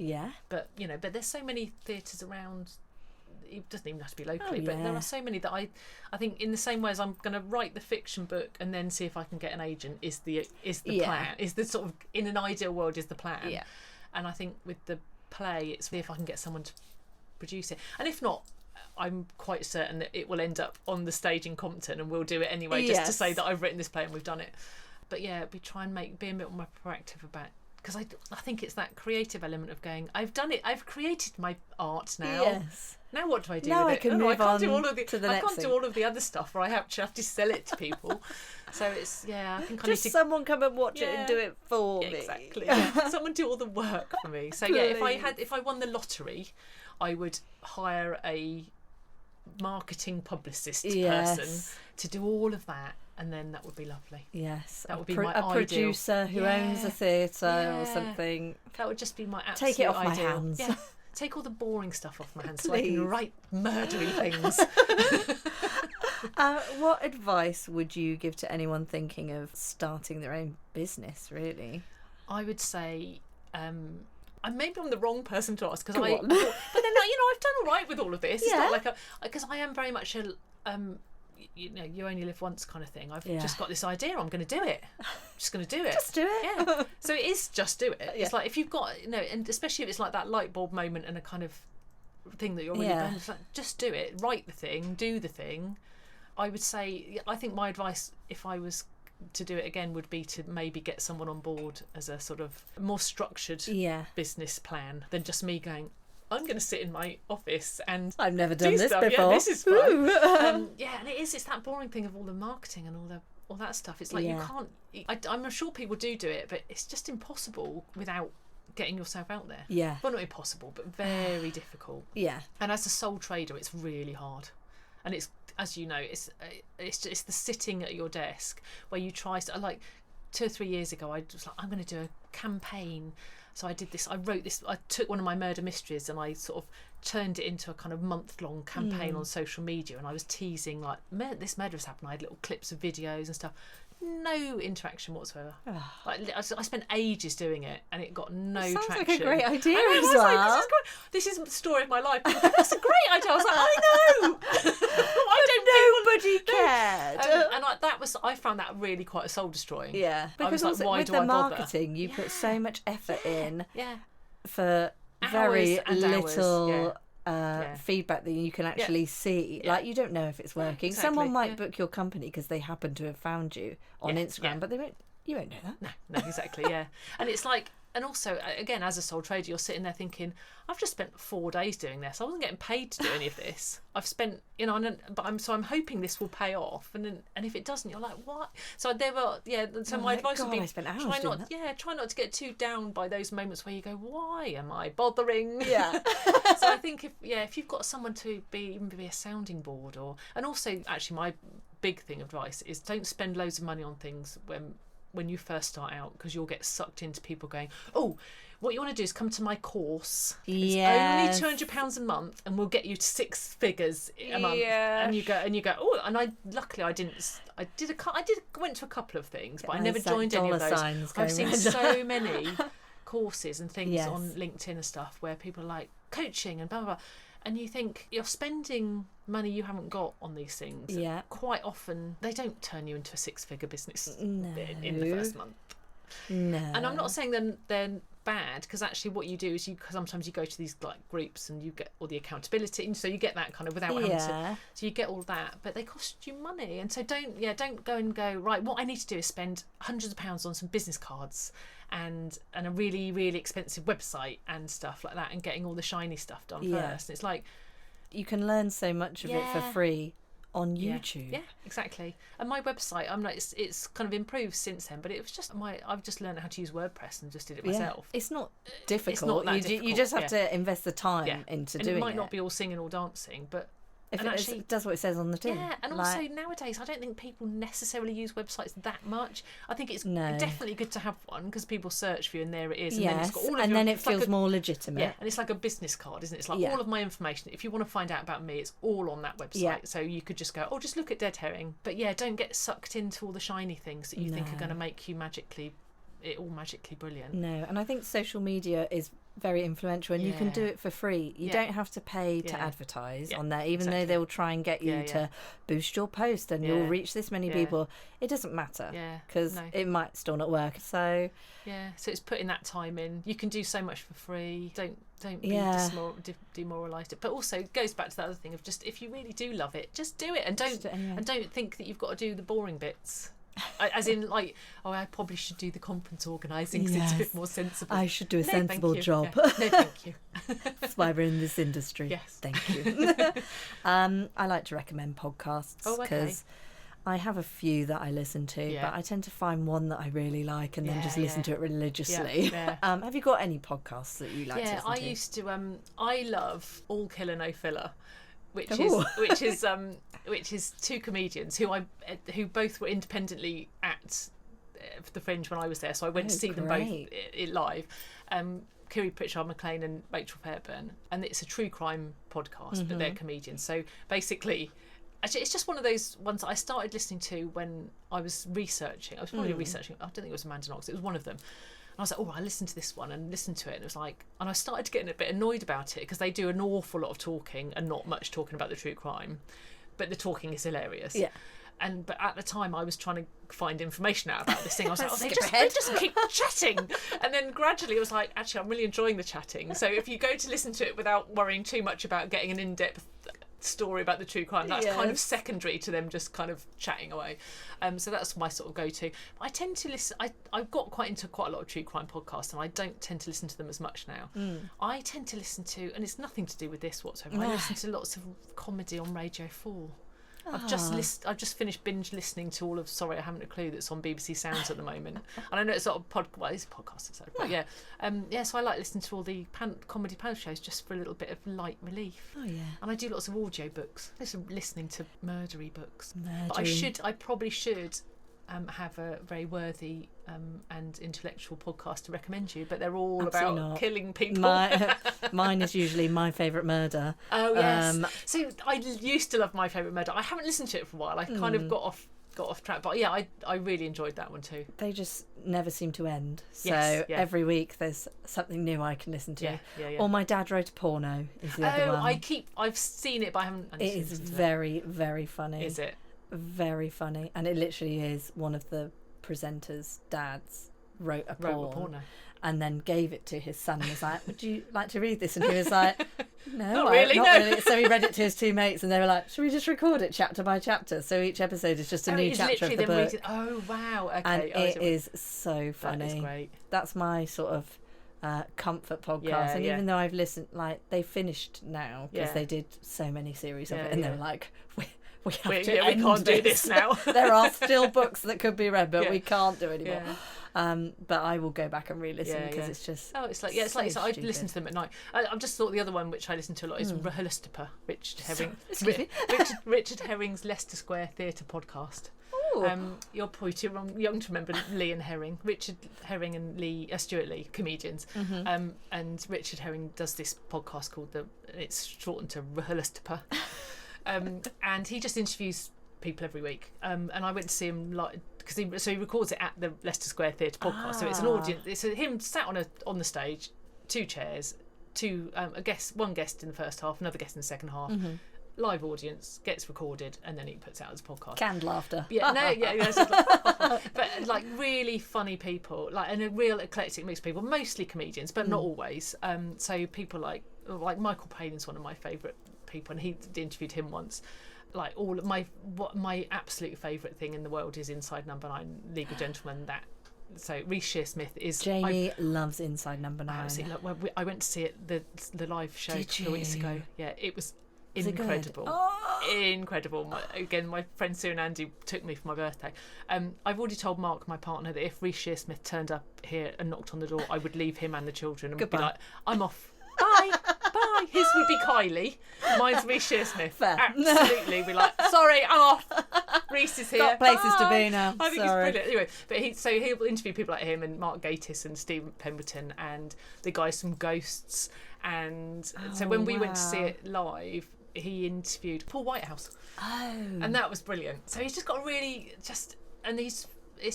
But but there's so many theatres around. It doesn't even have to be locally, but there are so many that I think in the same way as I'm going to write the fiction book and then see if I can get an agent is the plan, is the sort of, in an ideal world, is the plan. And I think with the play, it's if I can get someone to produce it, and if not, I'm quite certain that it will end up on the stage in Compton, and we'll do it anyway, just to say that I've written this play and we've done it. But we try and be a bit more proactive about. Because I think it's that creative element of going, I've done it, I've created my art now. Now what do I do with it? I can move on to the next thing. I can't do all of the other stuff where I have to sell it to people. So it's, I think I need to... someone come and watch it and do it for me. Exactly. Someone do all the work for me. So if I won the lottery, I would hire a marketing publicist person to do all of that. And then that would be lovely. Yes. That would be my ideal. A producer who owns a theatre or something. That would just be my absolute Take it off ideal. my hands. Take all the boring stuff off my hands so I can write murdery things. What advice would you give to anyone thinking of starting their own business, really? I would say... maybe I'm the wrong person to ask, because but then I've done all right with all of this. It's not like because I am very much a you only live once kind of thing. I've just got this idea, I'm going to do it. I'm just going to do it. Just do it. So it is just do it. It's like if you've got and especially if it's like that light bulb moment and a kind of thing that you're really going, it's like, just do it. Write the thing, do the thing. I would say, I think my advice if I was to do it again would be to maybe get someone on board as a sort of more structured business plan than just me going, I'm going to sit in my office and I've never done this stuff. before. This is fun. And it's that boring thing of all the marketing and all that stuff. It's like you can't. I'm sure people do it, but it's just impossible without getting yourself out there. Well, not impossible, but very difficult. And as a sole trader, it's really hard, and it's, as you know, it's the sitting at your desk where you try to, like 2 or 3 years ago, I was like, I'm going to do a campaign. So I did this, I wrote this, I took one of my murder mysteries and I sort of turned it into a kind of month-long campaign on social media, and I was teasing like, this murder has happened. I had little clips of videos and stuff. No interaction whatsoever. Like, I spent ages doing it and it got no traction. Sounds like a great idea as well. Like, this is the story of my life. That's a great idea. I was like, I know. Nobody cared. And I found that really quite soul destroying. Because also with the marketing, you put so much effort in for very little feedback that you can actually see. Like, you don't know if it's working. Someone might book your company because they happen to have found you on Instagram, but they won't You won't know that. No, exactly, yeah. And it's like, and also, again, as a sole trader, you're sitting there thinking, I've just spent 4 days doing this. I wasn't getting paid to do any of this. I've spent, I'm hoping this will pay off. And if it doesn't, you're like, what? So my advice would be, I spent hours try not to get too down by those moments where you go, why am I bothering? Yeah. So I think if you've got someone to be a sounding board, and also actually my big thing of advice is don't spend loads of money on things when you first start out, because you'll get sucked into people going, oh, what you want to do is come to my course. It's only £200 a month and we'll get you to 6 figures a month. And you go, oh, and I went to a couple of things, but I never joined any of those. I've seen so many courses and things on LinkedIn and stuff where people are like, coaching and blah, blah, blah. And you think you're spending money you haven't got on these things. Yeah. Quite often, they don't turn you into a 6-figure business in the first month. No. And I'm not saying they're bad, because actually what you do is sometimes you go to these like groups and you get all the accountability, and so you get that kind of without having to. So you get all that, but they cost you money, and so don't go and go, right, what I need to do is spend hundreds of pounds on some business cards and a really, really expensive website and stuff like that, and getting all the shiny stuff done first. And it's like, you can learn so much of it for free on YouTube. Yeah, exactly. And my website, it's kind of improved since then, but it was just I've just learned how to use WordPress and just did it myself. It's not difficult. It's not that difficult. You just have to invest the time into doing it. It might not be all singing or dancing, but if it does what it says on the tin. Yeah, and also nowadays I don't think people necessarily use websites that much. I think it's definitely good to have one, because people search for you and there it is. And then it's got all of it feels more legitimate. Yeah, and it's like a business card, isn't it? It's like all of my information. If you want to find out about me, it's all on that website. Yeah. So you could just go, just look at Dead Herring. But don't get sucked into all the shiny things that you think are going to make you magically brilliant. No, and I think social media is very influential, and you can do it for free. You don't have to pay to advertise on there, even though they'll try and get you to boost your post and you'll reach this many people. It doesn't matter, because it might still not work. So so it's putting that time in. You can do so much for free. Don't be demoralised. But also it goes back to that other thing of just, if you really do love it, just do it, and don't think that you've got to do the boring bits. As in, like, I probably should do the conference organising because it's a bit more sensible. I should do a sensible job. No, thank you. That's why we're in this industry. Yes. Thank you. I like to recommend podcasts because I have a few that I listen to, but I tend to find one that I really like and then just listen to it religiously. Have you got any podcasts that you like to listen to? I used to. I love All Killer No Filler, which is 2 comedians who both were independently at the Fringe when I was there, so I went to see them both live. Kiri Pritchard McLean and Rachel Fairburn, and it's a true crime podcast, but they're comedians. So basically, actually, it's just one of those ones that I started listening to when I was researching. I was probably researching. I don't think it was Amanda Knox. It was one of them. I was like, I listened to this one and listened to it, and it was like, and I started getting a bit annoyed about it because they do an awful lot of talking and not much talking about the true crime, but the talking is hilarious. Yeah. But at the time, I was trying to find information out about this thing. I was like, they just keep chatting. And then gradually, I was like, actually, I'm really enjoying the chatting. So if you go to listen to it without worrying too much about getting an in-depth story about the true crime, that's kind of secondary to them just kind of chatting away. So that's my sort of go-to. I tend to listen. I've got into quite a lot of true crime podcasts, and I don't tend to listen to them as much now. I tend to listen to, and it's nothing to do with this whatsoever, I listen to lots of comedy on Radio 4. I've just finished binge listening to all of Sorry I Haven't a Clue that's on BBC Sounds at the moment, and I know it's not a it's a podcast, but so I like listening to all the comedy panel shows just for a little bit of light relief. And I do lots of audio books, listening to murdery books. But I probably should have a very worthy and intellectual podcast to recommend you, but they're all about killing people. Mine is usually My Favourite Murder. Oh yes. So I used to love My Favourite Murder. I haven't listened to it for a while. I kind of got off track, but I really enjoyed that one too. They just never seem to end. So every week there's something new I can listen to. Or My Dad Wrote a Porno is the other one. I've seen it, but I haven't. It is very, very funny. Is it? Very funny, and it literally is one of the presenters' dads wrote a porno. and then gave it to his son and was like, would you like to read this? And he was like, no, Not really. So he read it to his two mates and they were like, should we just record it chapter by chapter? So each episode is just a new chapter of the book. Oh, wow. Okay. And it is so funny. That is great. That's my sort of comfort podcast. Yeah, and yeah. even though I've listened, like, they finished now because they did so many series of it, and they were like, we can't do this now. There are still books that could be read, but we can't do anymore. But I will go back and re-listen because it's just it's like I listen to them at night. I've just thought the other one which I listen to a lot is Rehelistapa, Richard Herring's Leicester Square Theatre podcast. You're probably too young to remember Lee and Herring. Richard Herring and Stuart Lee, comedians. And Richard Herring does this podcast called it's shortened to Rehelistapa. And he just interviews people every week. And I went to see him because he records it at the Leicester Square Theatre podcast. So it's an audience. It's him sat on the stage, two chairs, one guest in the first half, another guest in the second half. Live audience, gets recorded, and then he puts out as a podcast. Canned laughter. But like really funny people, and a real eclectic mix of people, mostly comedians, but not always. So people like Michael Palin is one of my favourite people, and he interviewed him once. Like my absolute favourite thing in the world is Inside Number 9, Legal Gentleman. So Reece Shearsmith is. Jamie loves Inside Number 9. I went to see it the live show a couple of weeks ago. Yeah, it was. Is incredible. Incredible. Again, my friend Sue and Andy took me for my birthday. I've already told Mark, my partner, that if Reece Shearsmith turned up here and knocked on the door, I would leave him and the children and be like, I'm off. Bye. Bye. His would be Kylie. Mine's Reece Shearsmith. Fair. Absolutely. Be like, sorry, I'm off. Reece is here. Got places to be now. I think it's brilliant. Anyway, but he'll interview people like him and Mark Gatiss and Stephen Pemberton and the guys from Ghosts. And so when we went to see it live, he interviewed Paul Whitehouse. And that was brilliant. So he's just got it's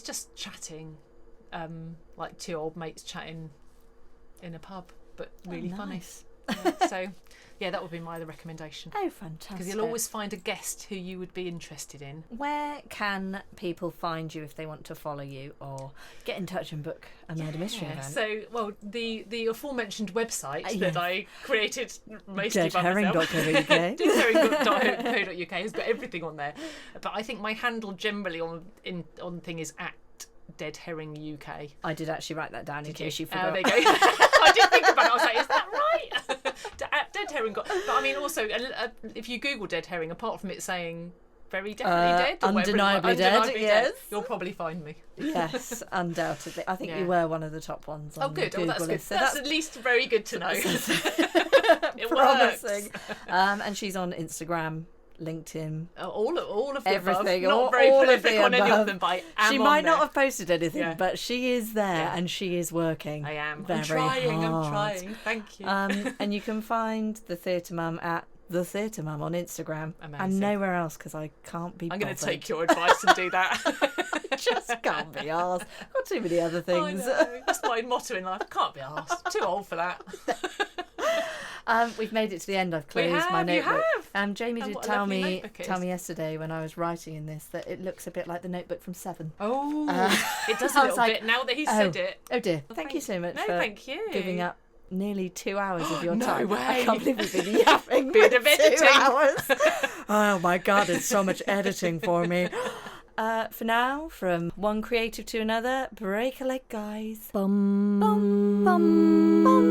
just chatting, like two old mates chatting in a pub, but really funny. So that would be my other recommendation. Oh, fantastic. Because you'll always find a guest who you would be interested in. Where can people find you if they want to follow you or get in touch and book a murder mystery event? So, the aforementioned website that I created mostly by myself, deadherring.co.uk, has got everything on there. But I think my handle generally on thing is at Dead Herring UK. I did actually write that down in case you forgot. There you go. I did think about it. I was like, is that right? At Dead Herring. But I mean, also, if you Google Dead Herring, apart from it saying very definitely dead, or undeniably dead, you'll probably find me. Yes, undoubtedly. I think you were one of the top ones on good. Google. That's good. So that's at least very good to know. It promising. Works. And she's on Instagram, LinkedIn, all of the everything, above. Not very prolific on any of them, but she might not have posted anything, but she is there and she is working. I am. Very I'm trying. hard. Thank you. And you can find the Theatre Mum at the Theatre Mum on Instagram. Amazing. And nowhere else because I can't be. I'm going to take your advice and do that. Just can't be arsed. Got too many other things. I know. That's my motto in life. Can't be arsed. Too old for that. We've made it to the end. I've closed my notebook. You have. Jamie did tell me yesterday when I was writing in this that it looks a bit like the Notebook from Seven. Oh, it does a little bit now that he's said it. Oh dear. Thank you so much for thank you. giving up nearly 2 hours of your No time. way. I can't believe we've been yapping Bit for of editing. 2 hours. Oh my God, it's so much editing for me. For now, from one creative to another, break a leg, guys. Bum, bum, bum, bum.